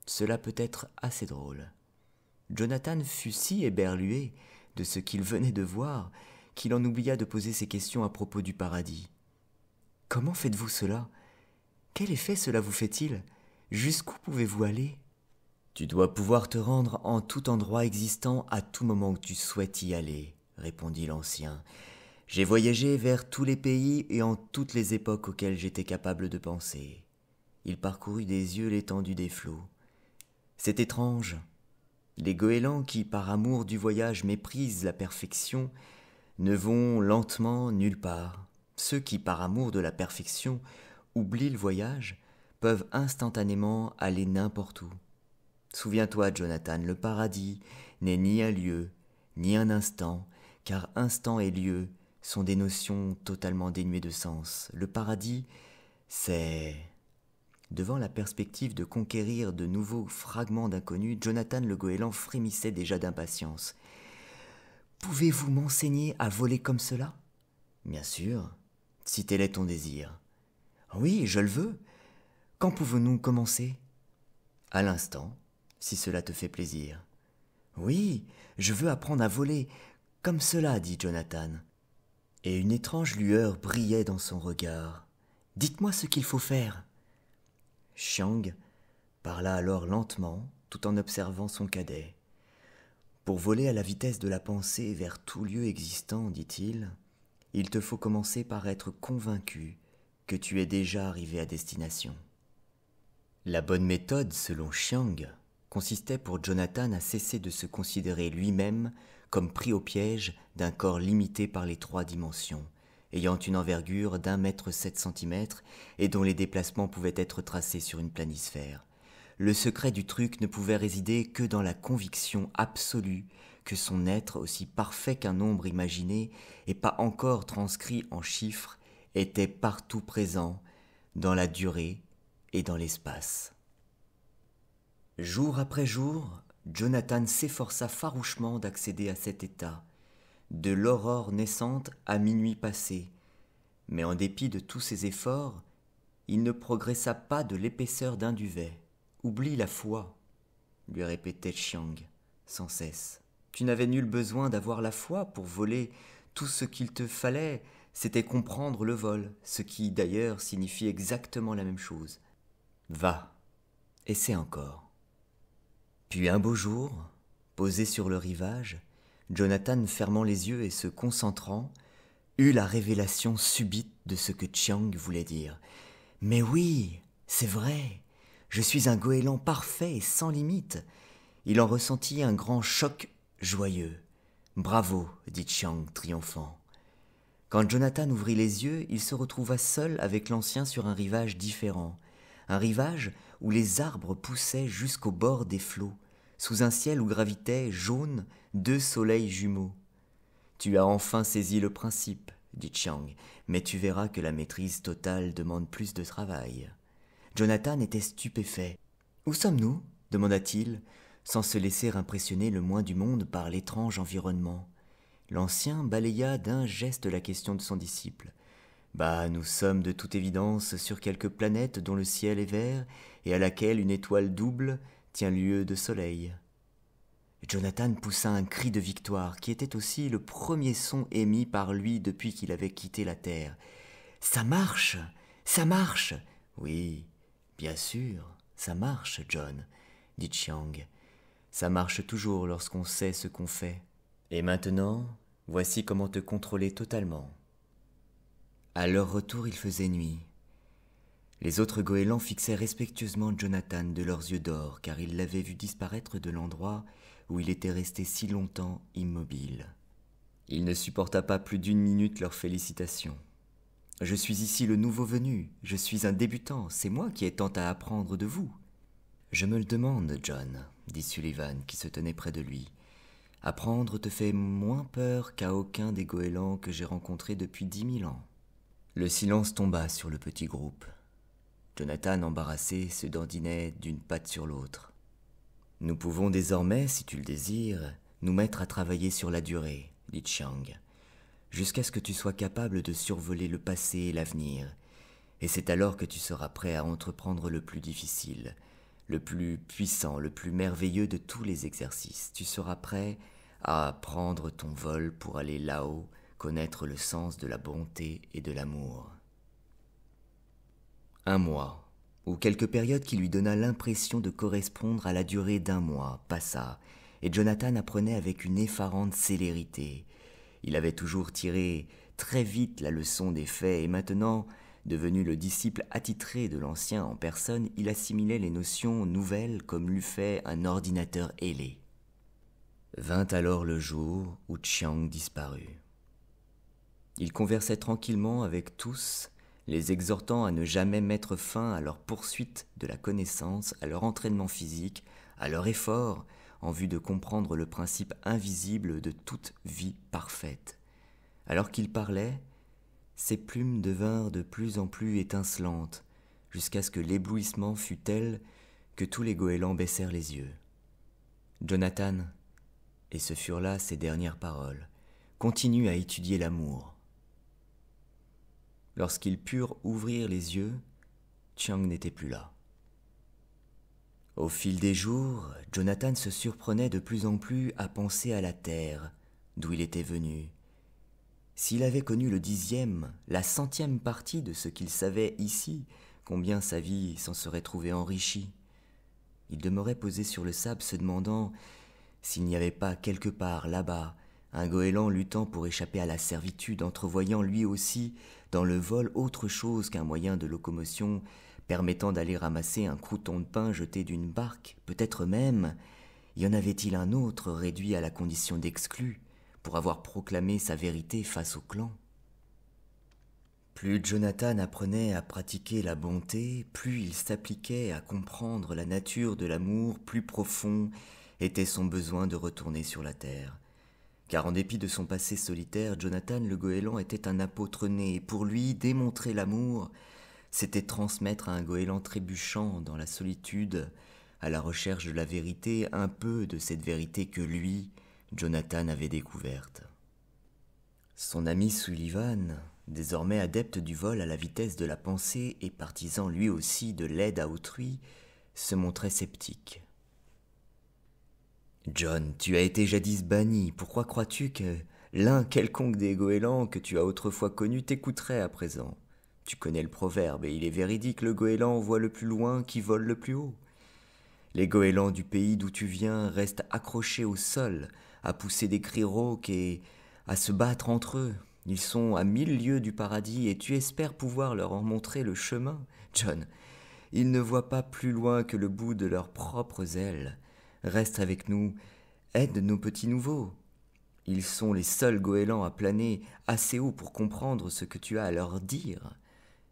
cela peut être assez drôle. » Jonathan fut si éberlué de ce qu'il venait de voir qu'il en oublia de poser ses questions à propos du paradis. « Comment faites-vous cela ? Quel effet cela vous fait-il ? Jusqu'où pouvez-vous aller ? » « Tu dois pouvoir te rendre en tout endroit existant à tout moment où tu souhaites y aller, » répondit l'ancien. « J'ai voyagé vers tous les pays et en toutes les époques auxquelles j'étais capable de penser. » Il parcourut des yeux l'étendue des flots. « C'est étrange. Les goélands qui, par amour du voyage, méprisent la perfection, ne vont lentement nulle part. Ceux qui, par amour de la perfection, oublient le voyage, peuvent instantanément aller n'importe où. Souviens-toi, Jonathan, le paradis n'est ni un lieu, ni un instant, car instant et lieu sont des notions totalement dénuées de sens. Le paradis, c'est... » Devant la perspective de conquérir de nouveaux fragments d'inconnu, Jonathan le goéland frémissait déjà d'impatience. « Pouvez-vous m'enseigner à voler comme cela ? » ?»« Bien sûr, si tel est ton désir. »« Oui, je le veux. Quand pouvons-nous commencer ? » ?»« À l'instant, si cela te fait plaisir. »« Oui, je veux apprendre à voler comme cela, dit Jonathan. » Et une étrange lueur brillait dans son regard. « Dites-moi ce qu'il faut faire. » Chiang parla alors lentement, tout en observant son cadet. « Pour voler à la vitesse de la pensée vers tout lieu existant, dit-il, il te faut commencer par être convaincu que tu es déjà arrivé à destination. » La bonne méthode, selon Chiang, consistait pour Jonathan à cesser de se considérer lui-même comme pris au piège d'un corps limité par les 3 dimensions, ayant une envergure d'1,7 m et dont les déplacements pouvaient être tracés sur une planisphère. Le secret du truc ne pouvait résider que dans la conviction absolue que son être, aussi parfait qu'un nombre imaginé et pas encore transcrit en chiffres, était partout présent, dans la durée et dans l'espace. Jour après jour, Jonathan s'efforça farouchement d'accéder à cet état, de l'aurore naissante à minuit passé, mais en dépit de tous ses efforts, il ne progressa pas de l'épaisseur d'un duvet. « Oublie la foi, » lui répétait Chiang sans cesse. « Tu n'avais nul besoin d'avoir la foi pour voler. Tout ce qu'il te fallait, c'était comprendre le vol, ce qui d'ailleurs signifie exactement la même chose. Va, essaie encore. » Puis un beau jour, posé sur le rivage, Jonathan, fermant les yeux et se concentrant, eut la révélation subite de ce que Chiang voulait dire. « Mais oui, c'est vrai, je suis un goéland parfait et sans limite. » Il en ressentit un grand choc joyeux. « Bravo, dit Chiang, triomphant. » Quand Jonathan ouvrit les yeux, il se retrouva seul avec l'ancien sur un rivage différent. Un rivage où les arbres poussaient jusqu'au bord des flots, sous un ciel où gravitaient, jaunes, 2 soleils jumeaux. Tu as enfin saisi le principe, dit Chiang, mais tu verras que la maîtrise totale demande plus de travail. Jonathan était stupéfait. Où sommes-nous demanda-t-il, sans se laisser impressionner le moins du monde par l'étrange environnement. L'ancien balaya d'un geste la question de son disciple. Nous sommes de toute évidence sur quelque planète dont le ciel est vert et à laquelle une étoile double tient lieu de soleil. Jonathan poussa un cri de victoire, qui était aussi le premier son émis par lui depuis qu'il avait quitté la terre. « Ça marche! Ça marche !»« Oui, bien sûr, ça marche, John, » dit Chiang. « Ça marche toujours lorsqu'on sait ce qu'on fait. Et maintenant, voici comment te contrôler totalement. » À leur retour, il faisait nuit. Les autres goélands fixaient respectueusement Jonathan de leurs yeux d'or, car ils l'avaient vu disparaître de l'endroit où il était resté si longtemps immobile. Il ne supporta pas plus d'une minute leurs félicitations. « Je suis ici le nouveau venu, je suis un débutant, c'est moi qui ai tant à apprendre de vous. »« Je me le demande, John, » dit Sullivan, qui se tenait près de lui. « Apprendre te fait moins peur qu'à aucun des goélands que j'ai rencontrés depuis 10 000 ans. » Le silence tomba sur le petit groupe. Jonathan, embarrassé, se dandinait d'une patte sur l'autre. « Nous pouvons désormais, si tu le désires, nous mettre à travailler sur la durée, » dit Chiang, « jusqu'à ce que tu sois capable de survoler le passé et l'avenir. Et c'est alors que tu seras prêt à entreprendre le plus difficile, le plus puissant, le plus merveilleux de tous les exercices. Tu seras prêt à prendre ton vol pour aller là-haut, connaître le sens de la bonté et de l'amour. » Un mois, ou quelque période qui lui donna l'impression de correspondre à la durée d'un mois, passa, et Jonathan apprenait avec une effarante célérité. Il avait toujours tiré très vite la leçon des faits, et maintenant, devenu le disciple attitré de l'ancien en personne, il assimilait les notions nouvelles comme l'eût fait un ordinateur ailé. Vint alors le jour où Chiang disparut. Il conversait tranquillement avec tous, les exhortant à ne jamais mettre fin à leur poursuite de la connaissance, à leur entraînement physique, à leur effort, en vue de comprendre le principe invisible de toute vie parfaite. Alors qu'il parlait, ses plumes devinrent de plus en plus étincelantes, jusqu'à ce que l'éblouissement fût tel que tous les goélands baissèrent les yeux. « Jonathan, et ce furent là ses dernières paroles, continue à étudier l'amour. » Lorsqu'ils purent ouvrir les yeux, Chiang n'était plus là. Au fil des jours, Jonathan se surprenait de plus en plus à penser à la terre, d'où il était venu. S'il avait connu le 10e, la 100e partie de ce qu'il savait ici, combien sa vie s'en serait trouvée enrichie. Il demeurait posé sur le sable, se demandant s'il n'y avait pas quelque part là-bas un goéland luttant pour échapper à la servitude, entrevoyant lui aussi dans le vol autre chose qu'un moyen de locomotion permettant d'aller ramasser un crouton de pain jeté d'une barque. Peut-être même y en avait-il un autre réduit à la condition d'exclu pour avoir proclamé sa vérité face au clan. Plus Jonathan apprenait à pratiquer la bonté, plus il s'appliquait à comprendre la nature de l'amour, plus profond était son besoin de retourner sur la terre. Car en dépit de son passé solitaire, Jonathan le goéland était un apôtre né, et pour lui, démontrer l'amour, c'était transmettre à un goéland trébuchant dans la solitude, à la recherche de la vérité, un peu de cette vérité que lui, Jonathan, avait découverte. Son ami Sullivan, désormais adepte du vol à la vitesse de la pensée et partisan lui aussi de l'aide à autrui, se montrait sceptique. « John, tu as été jadis banni, pourquoi crois-tu que l'un quelconque des goélands que tu as autrefois connu t'écouterait à présent ? Tu connais le proverbe, et il est véridique, le goéland voit le plus loin qui vole le plus haut. Les goélands du pays d'où tu viens restent accrochés au sol, à pousser des cris rauques et à se battre entre eux. Ils sont à 1000 lieues du paradis, et tu espères pouvoir leur en montrer le chemin, John. Ils ne voient pas plus loin que le bout de leurs propres ailes. Reste avec nous, aide nos petits nouveaux. Ils sont les seuls goélands à planer assez haut pour comprendre ce que tu as à leur dire. »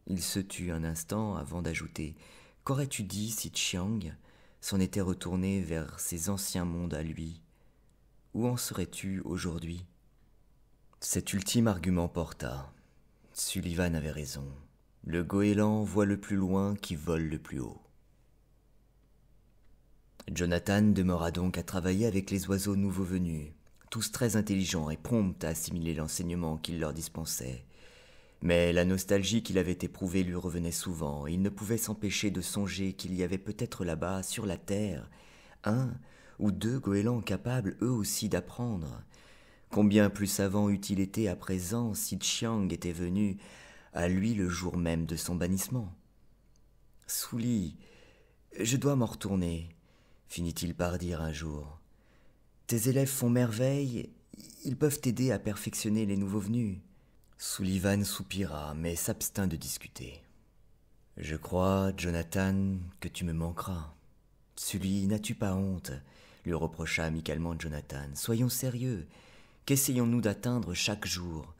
Il se tut un instant avant d'ajouter « Qu'aurais-tu dit si Chiang s'en était retourné vers ses anciens mondes à lui ? Où en serais-tu aujourd'hui » Cet ultime argument porta. Sullivan avait raison. Le goéland voit le plus loin qui vole le plus haut. Jonathan demeura donc à travailler avec les oiseaux nouveaux venus, tous très intelligents et prompts à assimiler l'enseignement qu'il leur dispensait. Mais la nostalgie qu'il avait éprouvée lui revenait souvent, et il ne pouvait s'empêcher de songer qu'il y avait peut-être là-bas, sur la terre, un ou deux goélands capables eux aussi d'apprendre. Combien plus savant eût-il été à présent si Chiang était venu à lui le jour même de son bannissement. « Souli, je dois m'en retourner », finit-il par dire un jour. « Tes élèves font merveille, ils peuvent t'aider à perfectionner les nouveaux venus. » Sullivan soupira, mais s'abstint de discuter. « Je crois, Jonathan, que tu me manqueras. »« Sully, n'as-tu pas honte ?» lui reprocha amicalement Jonathan. « Soyons sérieux. Qu'essayons-nous d'atteindre chaque jour ?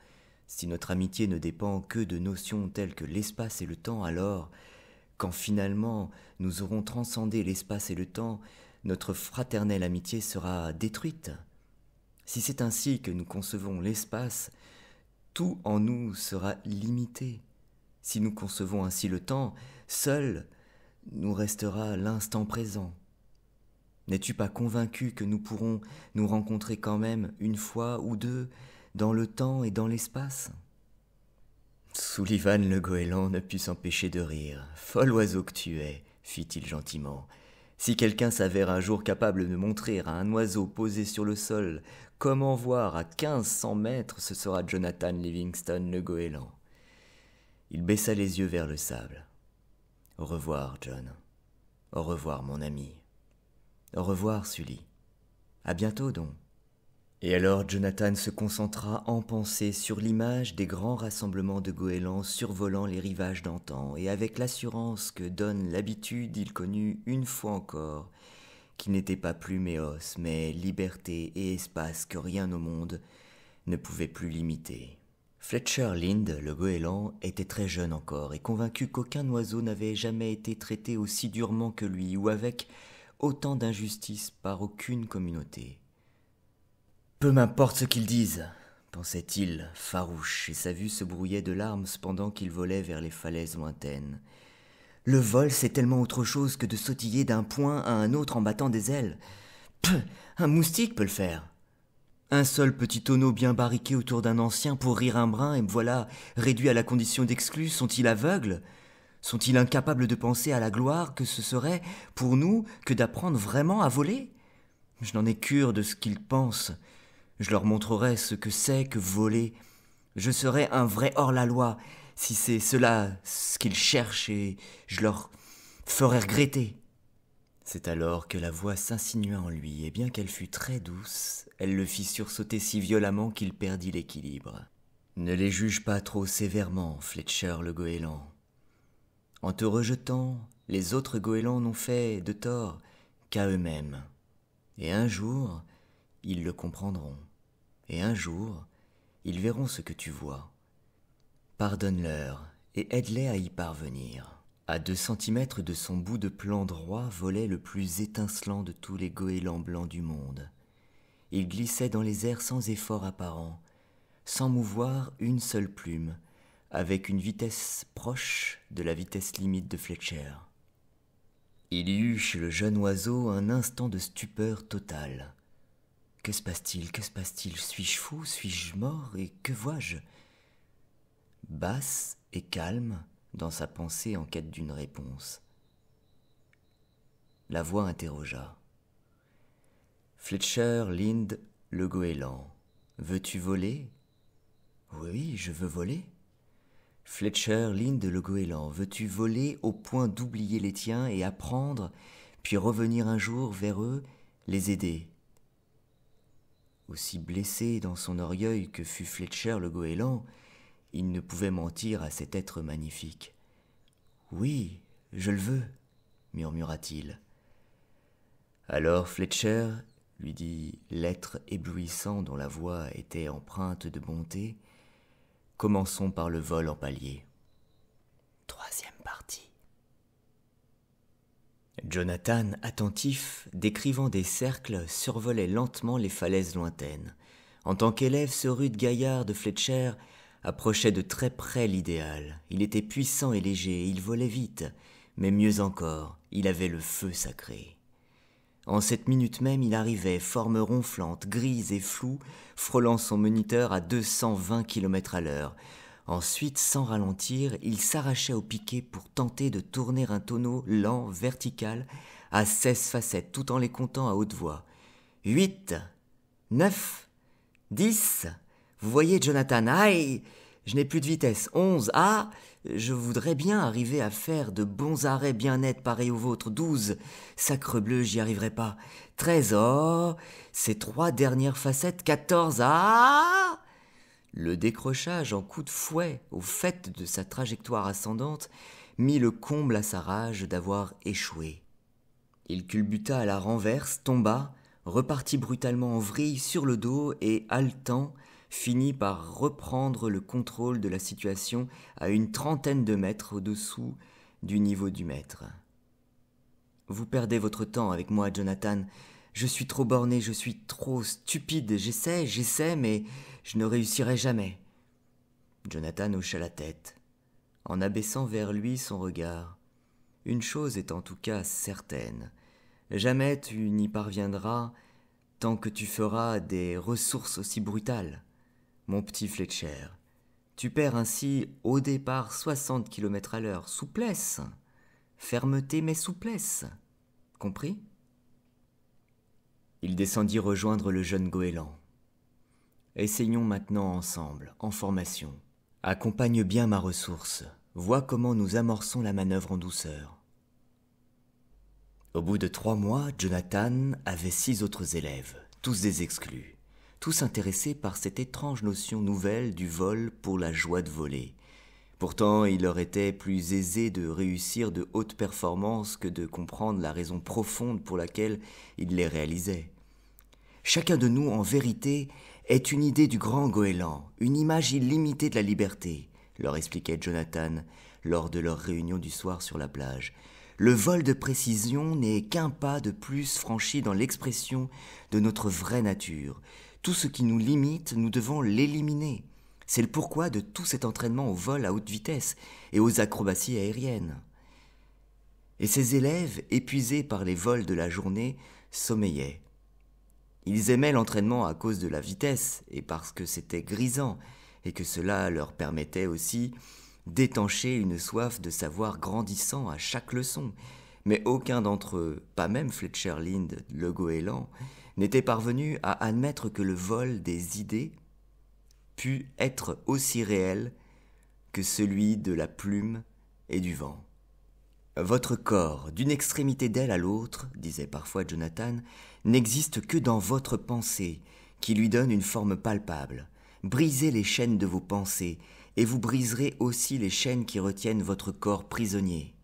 Si notre amitié ne dépend que de notions telles que l'espace et le temps, alors, quand finalement nous aurons transcendé l'espace et le temps, notre fraternelle amitié sera détruite. Si c'est ainsi que nous concevons l'espace, tout en nous sera limité. Si nous concevons ainsi le temps, seul nous restera l'instant présent. N'es-tu pas convaincu que nous pourrons nous rencontrer quand même une fois ou deux dans le temps et dans l'espace ? Sullivan le goéland ne put s'empêcher de rire. « Fol oiseau que tu es, fit-il gentiment. Si quelqu'un s'avère un jour capable de montrer à un oiseau posé sur le sol comment voir à 1500 mètres, ce sera Jonathan Livingston le goéland. » Il baissa les yeux vers le sable. « Au revoir, John. Au revoir, mon ami. Au revoir, Sully. À bientôt, donc. » Et alors Jonathan se concentra en pensée sur l'image des grands rassemblements de goélands survolant les rivages d'antan, et avec l'assurance que donne l'habitude, il connut une fois encore qu'il n'était pas plus méos, mais liberté et espace que rien au monde ne pouvait plus limiter. Fletcher Lind, le goéland, était très jeune encore et convaincu qu'aucun oiseau n'avait jamais été traité aussi durement que lui ou avec autant d'injustice par aucune communauté. « Peu m'importe ce qu'ils disent, » pensait-il, farouche, et sa vue se brouillait de larmes pendant qu'il volait vers les falaises lointaines. « Le vol, c'est tellement autre chose que de sautiller d'un point à un autre en battant des ailes. Peuh, un moustique peut le faire. Un seul petit tonneau bien barriqué autour d'un ancien pour rire un brin, et me voilà réduit à la condition d'exclus. Sont-ils aveugles ? Sont-ils incapables de penser à la gloire que ce serait pour nous que d'apprendre vraiment à voler ? Je n'en ai cure de ce qu'ils pensent. Je leur montrerai ce que c'est que voler. Je serai un vrai hors-la-loi, si c'est cela ce qu'ils cherchent, et je leur ferai regretter. » C'est alors que la voix s'insinua en lui, et bien qu'elle fût très douce, elle le fit sursauter si violemment qu'il perdit l'équilibre. « Ne les juge pas trop sévèrement, Fletcher le goéland. En te rejetant, les autres goélands n'ont fait de tort qu'à eux-mêmes. Et un jour, ils le comprendront. Et un jour, ils verront ce que tu vois. Pardonne-leur et aide-les à y parvenir. » À 2 centimètres de son bout de plan droit volait le plus étincelant de tous les goélands blancs du monde. Il glissait dans les airs sans effort apparent, sans mouvoir une seule plume, avec une vitesse proche de la vitesse limite de Fletcher. Il y eut chez le jeune oiseau un instant de stupeur totale. Que se passe-t-il ? Que se passe-t-il ? Suis-je fou ? Suis-je mort ? Et que vois-je ? Basse et calme, dans sa pensée en quête d'une réponse. La voix interrogea. « Fletcher Lind le goéland, veux-tu voler ? » ?»« Oui, je veux voler. »« Fletcher Lind le goéland, veux-tu voler au point d'oublier les tiens et apprendre, puis revenir un jour vers eux, les aider ?» Aussi blessé dans son orgueil que fut Fletcher le goéland, il ne pouvait mentir à cet être magnifique. « Oui, je le veux, » murmura-t-il. Alors Fletcher, lui dit l'être éblouissant dont la voix était empreinte de bonté, commençons par le vol en palier. 3e partie. Jonathan, attentif, décrivant des cercles, survolait lentement les falaises lointaines, En tant qu'élève, ce rude gaillard de Fletcher approchait de très près l'idéal. Il était puissant et léger, il volait vite, mais mieux encore, il avait le feu sacré. En cette minute même, il arrivait, forme ronflante, grise et floue, frôlant son moniteur à 220 km à l'heure. Ensuite, sans ralentir, il s'arrachait au piquet pour tenter de tourner un tonneau lent, vertical, à 16 facettes, tout en les comptant à haute voix. 8, 9, 10. Vous voyez, Jonathan, aïe, je n'ai plus de vitesse. 11, ah, je voudrais bien arriver à faire de bons arrêts bien nets pareils aux vôtres. 12, sacrebleu, j'y arriverai pas. 13, oh, ces 3 dernières facettes. 14, ah. Le décrochage en coup de fouet au fait de sa trajectoire ascendante mit le comble à sa rage d'avoir échoué. Il culbuta à la renverse, tomba, repartit brutalement en vrille sur le dos et, haletant, finit par reprendre le contrôle de la situation à une trentaine de mètres au-dessous du niveau du maître. « Vous perdez votre temps avec moi, Jonathan. Je suis trop borné, je suis trop stupide. J'essaie, mais je ne réussirai jamais. » Jonathan hocha la tête, en abaissant vers lui son regard. « Une chose est en tout cas certaine. Jamais tu n'y parviendras tant que tu feras des ressources aussi brutales. Mon petit Fletcher, tu perds ainsi au départ 60 km à l'heure. Souplesse, fermeté mais souplesse. Compris ? » Il descendit rejoindre le jeune goéland. « Essayons maintenant ensemble, en formation. Accompagne bien ma ressource. Vois comment nous amorçons la manœuvre en douceur. » Au bout de 3 mois, Jonathan avait 6 autres élèves, tous des exclus, tous intéressés par cette étrange notion nouvelle du vol pour la joie de voler. Pourtant, il leur était plus aisé de réussir de hautes performances que de comprendre la raison profonde pour laquelle ils les réalisaient. Chacun de nous, en vérité, est une idée du grand goéland, une image illimitée de la liberté, leur expliquait Jonathan lors de leur réunion du soir sur la plage. Le vol de précision n'est qu'un pas de plus franchi dans l'expression de notre vraie nature. Tout ce qui nous limite, nous devons l'éliminer. C'est le pourquoi de tout cet entraînement au vol à haute vitesse et aux acrobaties aériennes. Et ces élèves, épuisés par les vols de la journée, sommeillaient. Ils aimaient l'entraînement à cause de la vitesse et parce que c'était grisant et que cela leur permettait aussi d'étancher une soif de savoir grandissant à chaque leçon, mais aucun d'entre eux, pas même Fletcher Lind, le goéland, n'était parvenu à admettre que le vol des idées pût être aussi réel que celui de la plume et du vent. « Votre corps, d'une extrémité d'aile à l'autre, disait parfois Jonathan, n'existe que dans votre pensée, qui lui donne une forme palpable. Brisez les chaînes de vos pensées, et vous briserez aussi les chaînes qui retiennent votre corps prisonnier. »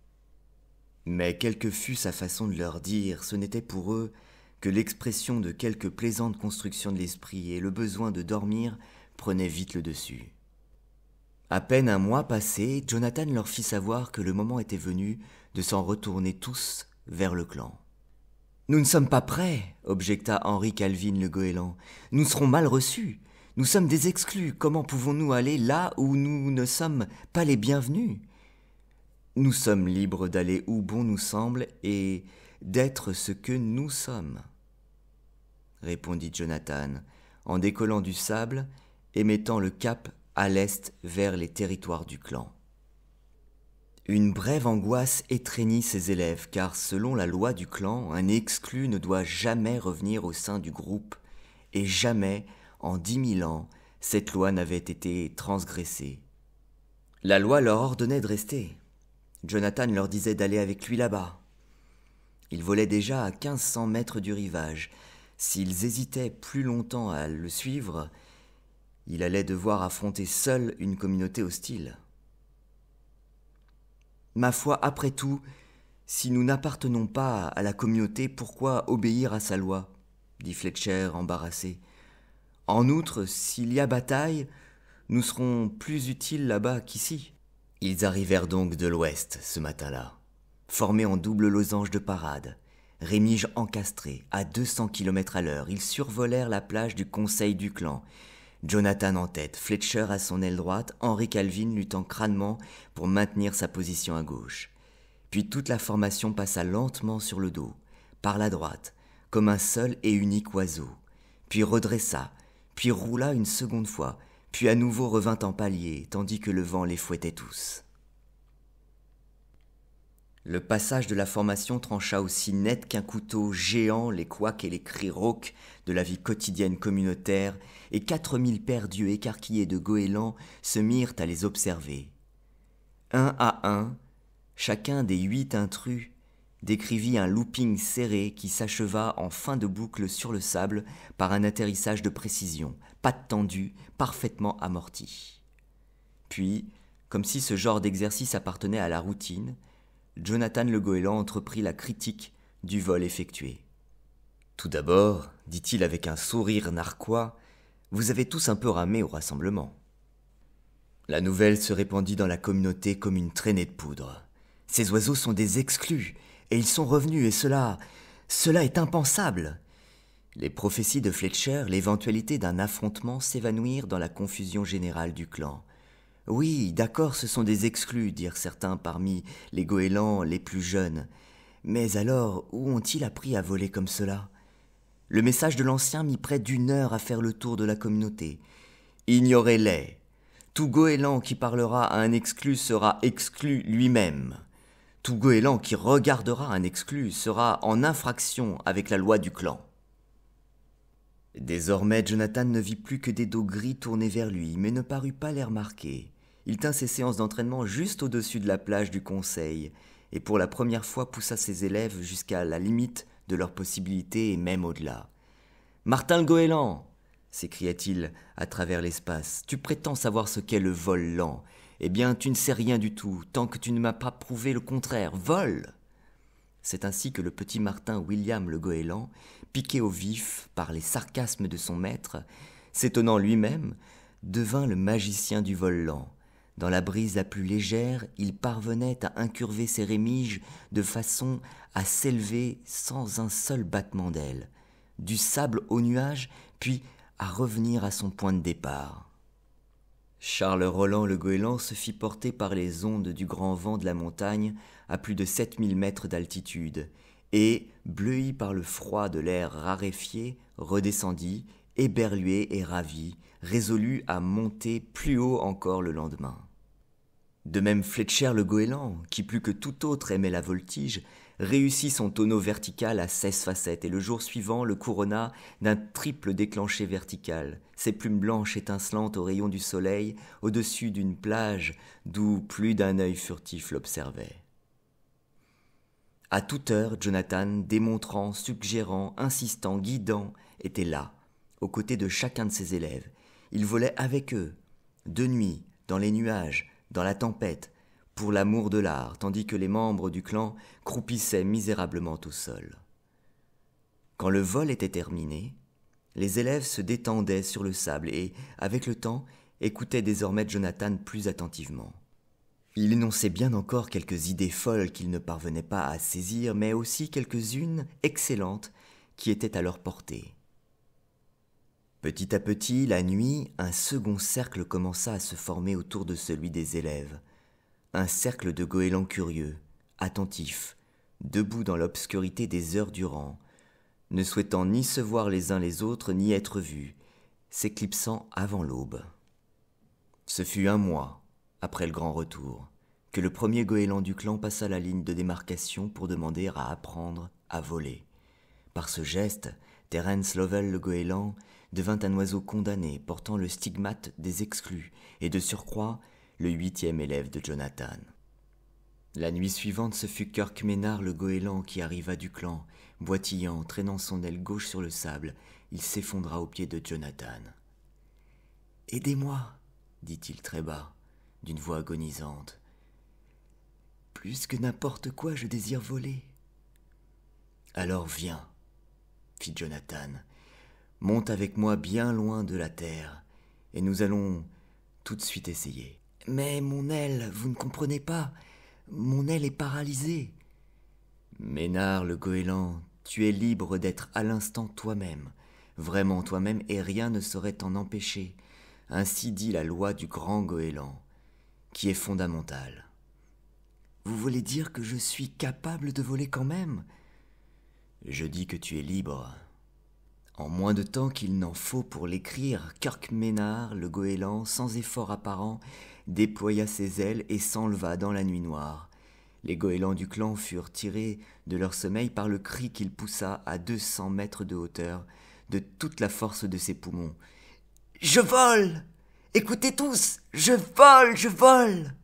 Mais quelle que fût sa façon de leur dire, ce n'était pour eux que l'expression de quelques plaisantes constructions de l'esprit, et le besoin de dormir prenait vite le dessus. À peine un mois passé, Jonathan leur fit savoir que le moment était venu de s'en retourner tous vers le clan. « Nous ne sommes pas prêts, objecta Henry Calvin le goéland. « Nous serons mal reçus. Nous sommes des exclus. Comment pouvons-nous aller là où nous ne sommes pas les bienvenus ? Nous sommes libres d'aller où bon nous semble et d'être ce que nous sommes, » répondit Jonathan, en décollant du sable et mettant le cap à l'est vers les territoires du clan. Une brève angoisse étreignit ses élèves, car selon la loi du clan, un exclu ne doit jamais revenir au sein du groupe, et jamais, en 10 000 ans, cette loi n'avait été transgressée. La loi leur ordonnait de rester. Jonathan leur disait d'aller avec lui là-bas. Ils volaient déjà à 1500 mètres du rivage. S'ils hésitaient plus longtemps à le suivre, il allait devoir affronter seul une communauté hostile. « Ma foi, après tout, si nous n'appartenons pas à la communauté, pourquoi obéir à sa loi ?» dit Fletcher embarrassé. « En outre, s'il y a bataille, nous serons plus utiles là-bas qu'ici. » Ils arrivèrent donc de l'ouest ce matin-là, formés en double losange de parade. Rémige encastré, à 200 km à l'heure, ils survolèrent la plage du conseil du clan. Jonathan en tête, Fletcher à son aile droite, Henry Calvin luttant crânement pour maintenir sa position à gauche. Puis toute la formation passa lentement sur le dos, par la droite, comme un seul et unique oiseau, puis redressa, puis roula une seconde fois, puis à nouveau revint en palier, tandis que le vent les fouettait tous. Le passage de la formation trancha aussi net qu'un couteau géant les couacs et les cris rauques de la vie quotidienne communautaire, et 4000 perdus écarquillés de goélands se mirent à les observer. Un à un, chacun des 8 intrus décrivit un looping serré qui s'acheva en fin de boucle sur le sable par un atterrissage de précision, pattes tendues, parfaitement amorties. Puis, comme si ce genre d'exercice appartenait à la routine, Jonathan le goéland entreprit la critique du vol effectué. « Tout d'abord, dit-il avec un sourire narquois, vous avez tous un peu ramé au rassemblement. » La nouvelle se répandit dans la communauté comme une traînée de poudre. « Ces oiseaux sont des exclus, et ils sont revenus, et cela est impensable !» Les prophéties de Fletcher, l'éventualité d'un affrontement s'évanouirent dans la confusion générale du clan. « Oui, d'accord, ce sont des exclus, dirent certains parmi les goélands les plus jeunes. Mais alors, où ont-ils appris à voler comme cela ?» Le message de l'ancien mit près d'1 heure à faire le tour de la communauté. « Ignorez-les. Tout goéland qui parlera à un exclu sera exclu lui-même. Tout goéland qui regardera un exclu sera en infraction avec la loi du clan. » Désormais, Jonathan ne vit plus que des dos gris tournés vers lui, mais ne parut pas les remarquer. Il tint ses séances d'entraînement juste au-dessus de la plage du conseil, et pour la première fois poussa ses élèves jusqu'à la limite de leurs possibilités et même au-delà. « Martin le goéland !» s'écria-t-il à travers l'espace. « Tu prétends savoir ce qu'est le vol lent. Eh bien, tu ne sais rien du tout, tant que tu ne m'as pas prouvé le contraire. Vole !» C'est ainsi que le petit Martin William le goéland, piqué au vif par les sarcasmes de son maître, s'étonnant lui-même, devint le magicien du vol lent. Dans la brise la plus légère, il parvenait à incurver ses rémiges de façon à s'élever sans un seul battement d'aile, du sable au nuage, puis à revenir à son point de départ. Charles Roland le goéland se fit porter par les ondes du grand vent de la montagne à plus de 7000 mètres d'altitude, et, bleui par le froid de l'air raréfié, redescendit, éberlué et ravi, résolu à monter plus haut encore le lendemain. De même Fletcher le goéland, qui plus que tout autre aimait la voltige, réussit son tonneau vertical à 16 facettes et le jour suivant le couronna d'un triple déclenché vertical, ses plumes blanches étincelantes aux rayons du soleil au-dessus d'une plage d'où plus d'un œil furtif l'observait. À toute heure, Jonathan, démontrant, suggérant, insistant, guidant, était là, aux côtés de chacun de ses élèves. Il volait avec eux, de nuit, dans les nuages, dans la tempête, pour l'amour de l'art, tandis que les membres du clan croupissaient misérablement au sol. Quand le vol était terminé, les élèves se détendaient sur le sable et, avec le temps, écoutaient désormais Jonathan plus attentivement. Il énonçait bien encore quelques idées folles qu'ils ne parvenaient pas à saisir, mais aussi quelques-unes excellentes qui étaient à leur portée. Petit à petit, la nuit, un second cercle commença à se former autour de celui des élèves. Un cercle de goélands curieux, attentifs, debout dans l'obscurité des heures durant, ne souhaitant ni se voir les uns les autres, ni être vus, s'éclipsant avant l'aube. Ce fut 1 mois, après le grand retour, que le premier goéland du clan passa la ligne de démarcation pour demander à apprendre à voler. Par ce geste, Terence Lovell le goéland devint un oiseau condamné, portant le stigmate des exclus, et de surcroît, le 8e élève de Jonathan. La nuit suivante, ce fut Kirk Ménard le goéland qui arriva du clan, boitillant, traînant son aile gauche sur le sable. Il s'effondra aux pieds de Jonathan. « Aidez-moi, dit-il très bas, d'une voix agonisante. « Plus que n'importe quoi, je désire voler. »« Alors viens, fit Jonathan, monte avec moi bien loin de la terre, et nous allons tout de suite essayer. »« Mais mon aile, vous ne comprenez pas, mon aile est paralysée. » Ménard le goéland tu es libre d'être à l'instant toi-même, vraiment toi-même, et rien ne saurait t'en empêcher. Ainsi dit la loi du grand goéland, qui est fondamentale. Vous voulez dire que je suis capable de voler quand même? Je dis que tu es libre. En moins de temps qu'il n'en faut pour l'écrire, Kirk Ménard, le goéland, sans effort apparent, déploya ses ailes et s'enleva dans la nuit noire. Les goélands du clan furent tirés de leur sommeil par le cri qu'il poussa à 200 mètres de hauteur, de toute la force de ses poumons. « Je vole! Écoutez tous! Je vole! Je vole !»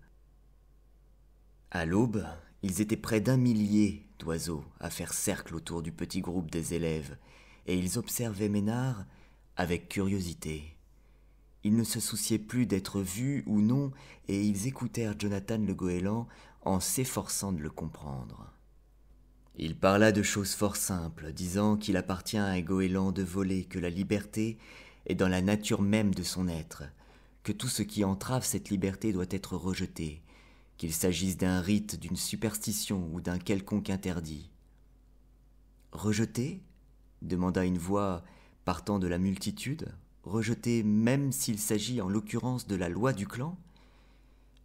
À l'aube, ils étaient près d'1 millier d'oiseaux à faire cercle autour du petit groupe des élèves, et ils observaient Ménard avec curiosité. Ils ne se souciaient plus d'être vus ou non, et ils écoutèrent Jonathan le goéland en s'efforçant de le comprendre. Il parla de choses fort simples, disant qu'il appartient à un goéland de voler, que la liberté est dans la nature même de son être, que tout ce qui entrave cette liberté doit être rejeté, qu'il s'agisse d'un rite, d'une superstition ou d'un quelconque interdit. « Rejeté » demanda une voix partant de la multitude. « Rejeté même s'il s'agit en l'occurrence de la loi du clan ?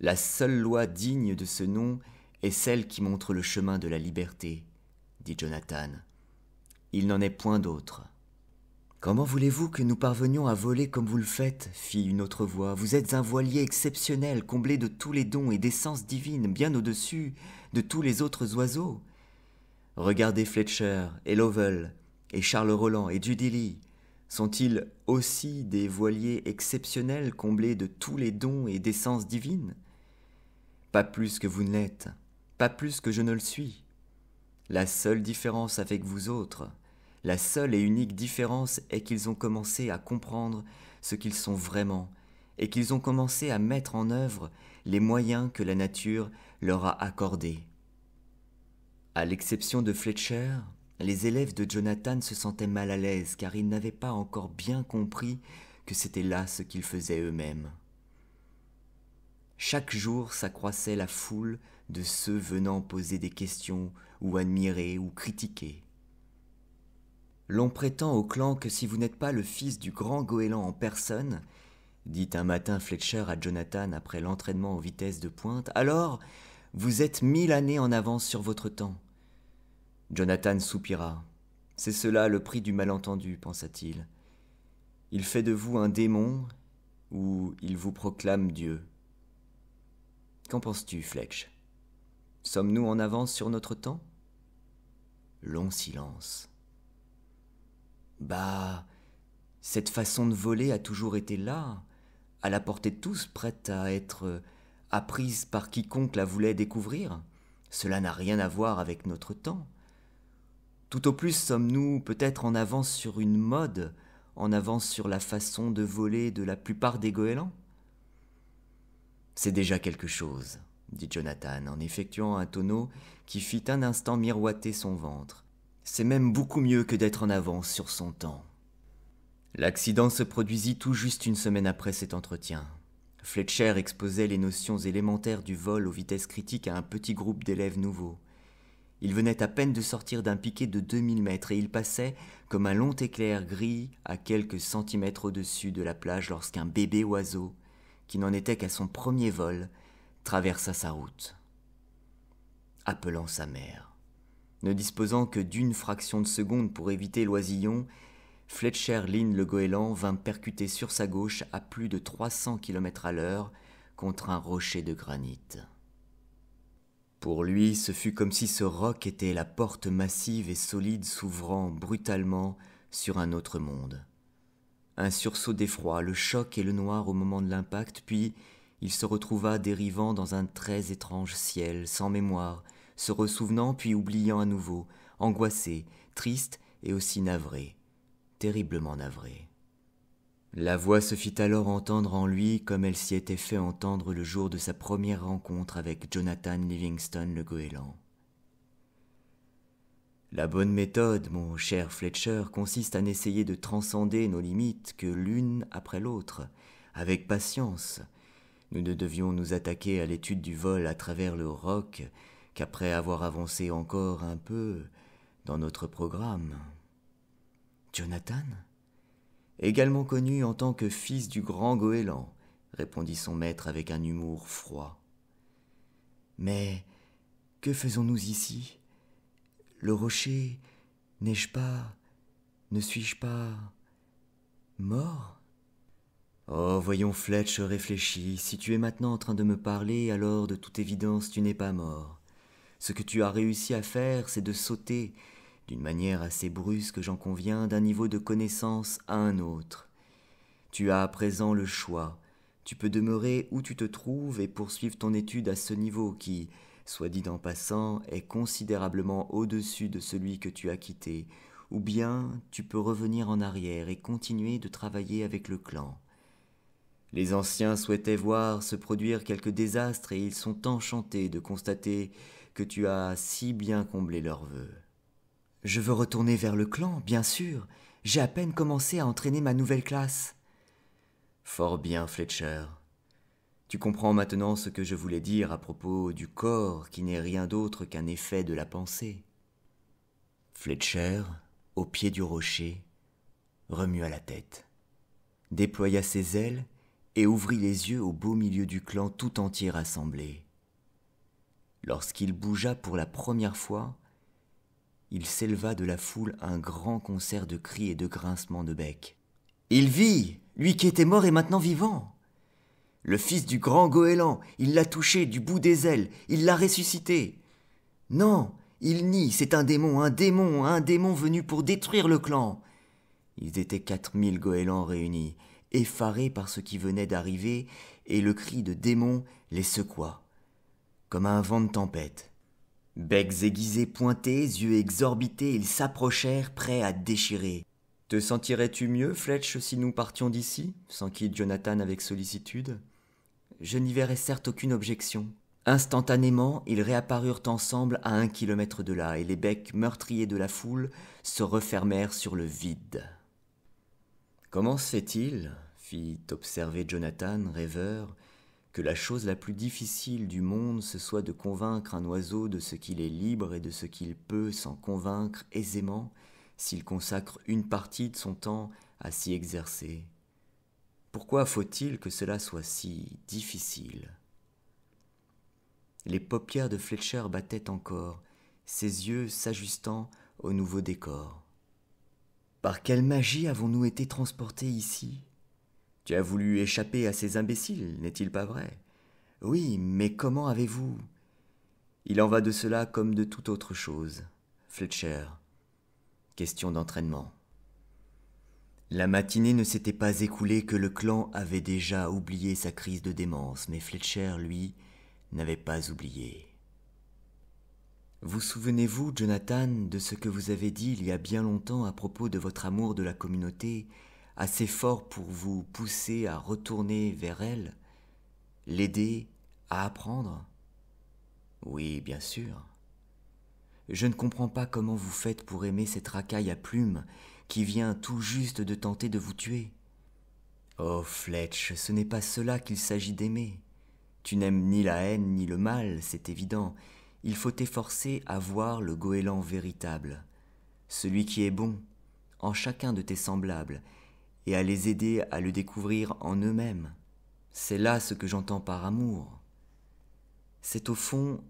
La seule loi digne de ce nom est celle qui montre le chemin de la liberté, dit Jonathan. Il n'en est point d'autre. Comment voulez-vous que nous parvenions à voler comme vous le faites, fit une autre voix. Vous êtes un voilier exceptionnel, comblé de tous les dons et d'essence divine, bien au-dessus de tous les autres oiseaux. Regardez Fletcher et Lovell et Charles Roland et Judy Lee. Sont-ils aussi des voiliers exceptionnels, comblés de tous les dons et d'essence divine? Pas plus que vous ne l'êtes, pas plus que je ne le suis. La seule différence avec vous autres, la seule et unique différence est qu'ils ont commencé à comprendre ce qu'ils sont vraiment et qu'ils ont commencé à mettre en œuvre les moyens que la nature leur a accordés. À l'exception de Fletcher, les élèves de Jonathan se sentaient mal à l'aise car ils n'avaient pas encore bien compris que c'était là ce qu'ils faisaient eux-mêmes. Chaque jour s'accroissait la foule de ceux venant poser des questions ou admirer ou critiquer. L'on prétend au clan que si vous n'êtes pas le fils du grand goéland en personne, dit un matin Fletcher à Jonathan après l'entraînement aux vitesses de pointe, alors vous êtes 1000 années en avance sur votre temps. Jonathan soupira. C'est cela le prix du malentendu, pensa-t-il. Il fait de vous un démon ou il vous proclame Dieu. Qu'en penses-tu, Fletch? Sommes-nous en avance sur notre temps? Long silence. Bah, cette façon de voler a toujours été là, à la portée de tous, prête à être apprise par quiconque la voulait découvrir. Cela n'a rien à voir avec notre temps. Tout au plus sommes-nous peut-être en avance sur une mode, en avance sur la façon de voler de la plupart des goélands. C'est déjà quelque chose, dit Jonathan, en effectuant un tonneau qui fit un instant miroiter son ventre. C'est même beaucoup mieux que d'être en avance sur son temps. L'accident se produisit tout juste une semaine après cet entretien. Fletcher exposait les notions élémentaires du vol aux vitesses critiques à un petit groupe d'élèves nouveaux. Il venait à peine de sortir d'un piquet de 2000 mètres et il passait comme un long éclair gris à quelques centimètres au-dessus de la plage lorsqu'un bébé oiseau, qui n'en était qu'à son premier vol, traversa sa route, appelant sa mère. Ne disposant que d'une fraction de seconde pour éviter l'oisillon, Fletcher Lynn le goéland vint percuter sur sa gauche à plus de 300 km à l'heure contre un rocher de granit. Pour lui, ce fut comme si ce roc était la porte massive et solide s'ouvrant brutalement sur un autre monde. Un sursaut d'effroi, le choc et le noir au moment de l'impact, puis il se retrouva dérivant dans un très étrange ciel, sans mémoire, se ressouvenant puis oubliant à nouveau, angoissé, triste et aussi navré, terriblement navré. La voix se fit alors entendre en lui comme elle s'y était fait entendre le jour de sa première rencontre avec Jonathan Livingston le goéland. La bonne méthode, mon cher Fletcher, consiste à n'essayer de transcender nos limites que l'une après l'autre, avec patience. Nous ne devions nous attaquer à l'étude du vol à travers le roc qu'après avoir avancé encore un peu dans notre programme. Jonathan, également connu en tant que fils du grand goéland, répondit son maître avec un humour froid. Mais que faisons-nous ici? Le rocher, n'ai-je pas, ne suis-je pas mort? Oh, voyons, Fletch, réfléchis. Si tu es maintenant en train de me parler, alors de toute évidence tu n'es pas mort. Ce que tu as réussi à faire, c'est de sauter, d'une manière assez brusque, j'en conviens, d'un niveau de connaissance à un autre. Tu as à présent le choix. Tu peux demeurer où tu te trouves et poursuivre ton étude à ce niveau qui, soit dit en passant, est considérablement au-dessus de celui que tu as quitté, ou bien tu peux revenir en arrière et continuer de travailler avec le clan. Les anciens souhaitaient voir se produire quelques désastres et ils sont enchantés de constater que tu as si bien comblé leurs vœux. Je veux retourner vers le clan, bien sûr. J'ai à peine commencé à entraîner ma nouvelle classe. Fort bien, Fletcher. Tu comprends maintenant ce que je voulais dire à propos du corps qui n'est rien d'autre qu'un effet de la pensée. Fletcher, au pied du rocher, remua la tête, déploya ses ailes et ouvrit les yeux au beau milieu du clan tout entier rassemblé. Lorsqu'il bougea pour la première fois, il s'éleva de la foule un grand concert de cris et de grincements de bec. « Il vit! Lui qui était mort est maintenant vivant! Le fils du grand goéland, il l'a touché du bout des ailes, il l'a ressuscité! Non, il nie, c'est un démon venu pour détruire le clan! » Ils étaient 4000 goélands réunis, effarés par ce qui venait d'arriver, et le cri de démon les secoua, comme un vent de tempête. Becs aiguisés pointés, yeux exorbités, ils s'approchèrent, prêts à déchirer. « Te sentirais-tu mieux, Fletch, si nous partions d'ici » s'enquit Jonathan avec sollicitude. « Je n'y verrais certes aucune objection. » Instantanément, ils réapparurent ensemble à 1 kilomètre de là, et les becs meurtriers de la foule se refermèrent sur le vide. « Comment se fait-il, fit observer Jonathan, rêveur, que la chose la plus difficile du monde ce soit de convaincre un oiseau de ce qu'il est libre et de ce qu'il peut s'en convaincre aisément s'il consacre une partie de son temps à s'y exercer? Pourquoi faut-il que cela soit si difficile ?» Les paupières de Fletcher battaient encore, ses yeux s'ajustant au nouveau décor. « Par quelle magie avons-nous été transportés ici ? Tu as voulu échapper à ces imbéciles, n'est-il pas vrai ? Oui, mais comment avez-vous ? Il en va de cela comme de toute autre chose, Fletcher. Question d'entraînement. » La matinée ne s'était pas écoulée que le clan avait déjà oublié sa crise de démence, mais Fletcher, lui, n'avait pas oublié. « Vous souvenez-vous, Jonathan, de ce que vous avez dit il y a bien longtemps à propos de votre amour de la communauté, assez fort pour vous pousser à retourner vers elle, l'aider à apprendre ? » Oui, bien sûr. Je ne comprends pas comment vous faites pour aimer cette racaille à plumes qui vient tout juste de tenter de vous tuer. Oh, Fletch, ce n'est pas cela qu'il s'agit d'aimer. Tu n'aimes ni la haine ni le mal, c'est évident. Il faut t'efforcer à voir le goéland véritable, celui qui est bon, en chacun de tes semblables, et à les aider à le découvrir en eux-mêmes. C'est là ce que j'entends par amour. C'est au fond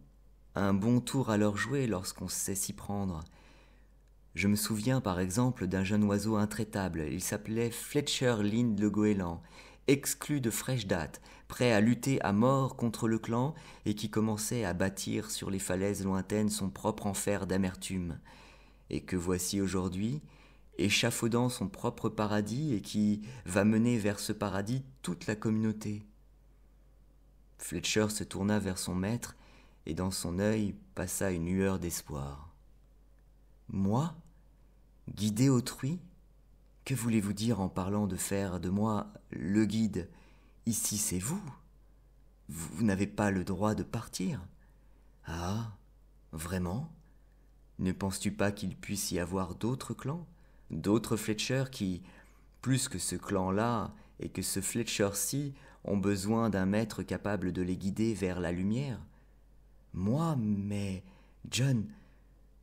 un bon tour à leur jouer lorsqu'on sait s'y prendre. Je me souviens par exemple d'un jeune oiseau intraitable, il s'appelait Fletcher Lind le goéland, exclu de fraîche date, prêt à lutter à mort contre le clan et qui commençait à bâtir sur les falaises lointaines son propre enfer d'amertume, et que voici aujourd'hui, échafaudant son propre paradis et qui va mener vers ce paradis toute la communauté. Fletcher se tourna vers son maître et dans son œil passa une lueur d'espoir. « Moi, guider autrui ? Que voulez-vous dire en parlant de faire de moi le guide ? Ici, c'est vous. Vous n'avez pas le droit de partir. Ah, vraiment ? Ne penses-tu pas qu'il puisse y avoir d'autres clans, d'autres Fletcher qui, plus que ce clan-là et que ce Fletcher-ci, ont besoin d'un maître capable de les guider vers la lumière ? Moi, mais, John,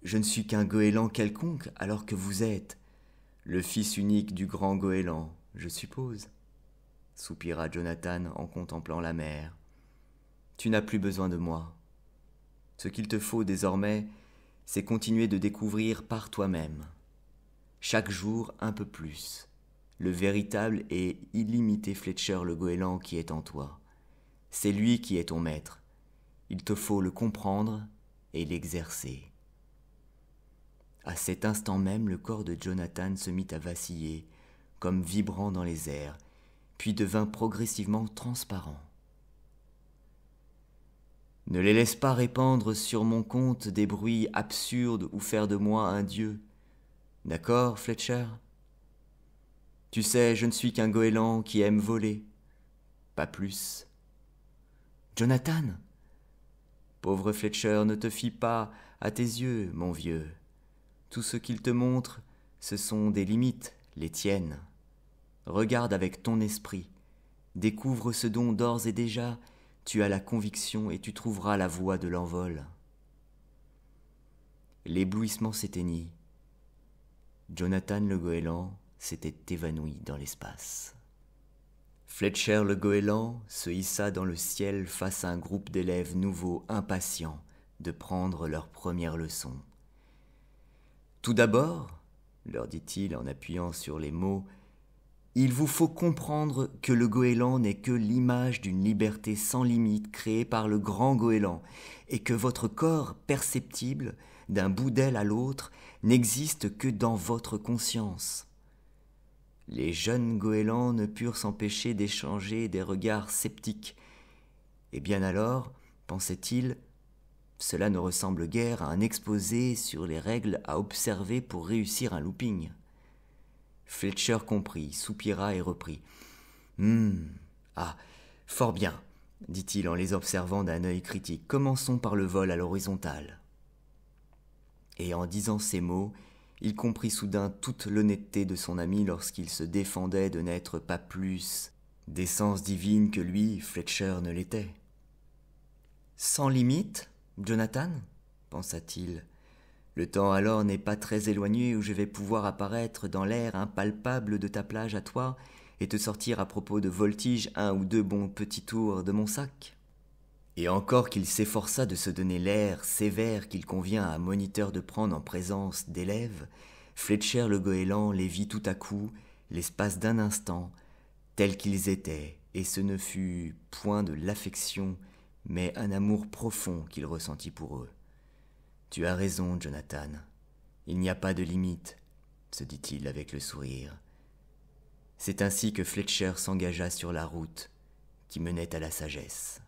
Je ne suis qu'un goéland quelconque, alors que vous êtes le fils unique du grand goéland, je suppose, soupira Jonathan en contemplant la mer. Tu n'as plus besoin de moi. Ce qu'il te faut désormais, c'est continuer de découvrir par toi-même, chaque jour un peu plus, le véritable et illimité Fletcher le goéland qui est en toi. C'est lui qui est ton maître. Il te faut le comprendre et l'exercer. À cet instant même, le corps de Jonathan se mit à vaciller, comme vibrant dans les airs, puis devint progressivement transparent. Ne les laisse pas répandre sur mon compte des bruits absurdes ou faire de moi un dieu. D'accord, Fletcher? Tu sais, je ne suis qu'un goéland qui aime voler. Pas plus. Jonathan! Pauvre Fletcher, ne te fie pas à tes yeux, mon vieux. Tout ce qu'il te montre, ce sont des limites, les tiennes. Regarde avec ton esprit, découvre ce dont d'ores et déjà tu as la conviction et tu trouveras la voie de l'envol. L'éblouissement s'éteignit. Jonathan le goéland s'était évanoui dans l'espace. Fletcher le goéland se hissa dans le ciel face à un groupe d'élèves nouveaux impatients de prendre leur première leçon. Tout d'abord, leur dit-il en appuyant sur les mots, il vous faut comprendre que le goéland n'est que l'image d'une liberté sans limite créée par le grand goéland et que votre corps perceptible, d'un bout d'aile à l'autre, n'existe que dans votre conscience. Les jeunes goélands ne purent s'empêcher d'échanger des regards sceptiques. Et bien alors, pensait-il, cela ne ressemble guère à un exposé sur les règles à observer pour réussir un looping. Fletcher comprit, soupira et reprit. Ah, fort bien, dit-il en les observant d'un œil critique. Commençons par le vol à l'horizontale. Et en disant ces mots, il comprit soudain toute l'honnêteté de son ami lorsqu'il se défendait de n'être pas plus d'essence divine que lui, Fletcher, ne l'était. Sans limite, Jonathan, pensa-t-il. Le temps alors n'est pas très éloigné où je vais pouvoir apparaître dans l'air impalpable de ta plage à toi et te sortir à propos de voltige un ou deux bons petits tours de mon sac. Et encore qu'il s'efforça de se donner l'air sévère qu'il convient à un moniteur de prendre en présence d'élèves, Fletcher le goéland les vit tout à coup, l'espace d'un instant, tels qu'ils étaient, et ce ne fut point de l'affection, mais un amour profond qu'il ressentit pour eux. « Tu as raison, Jonathan. Il n'y a pas de limite, » se dit-il avec le sourire. C'est ainsi que Fletcher s'engagea sur la route qui menait à la sagesse.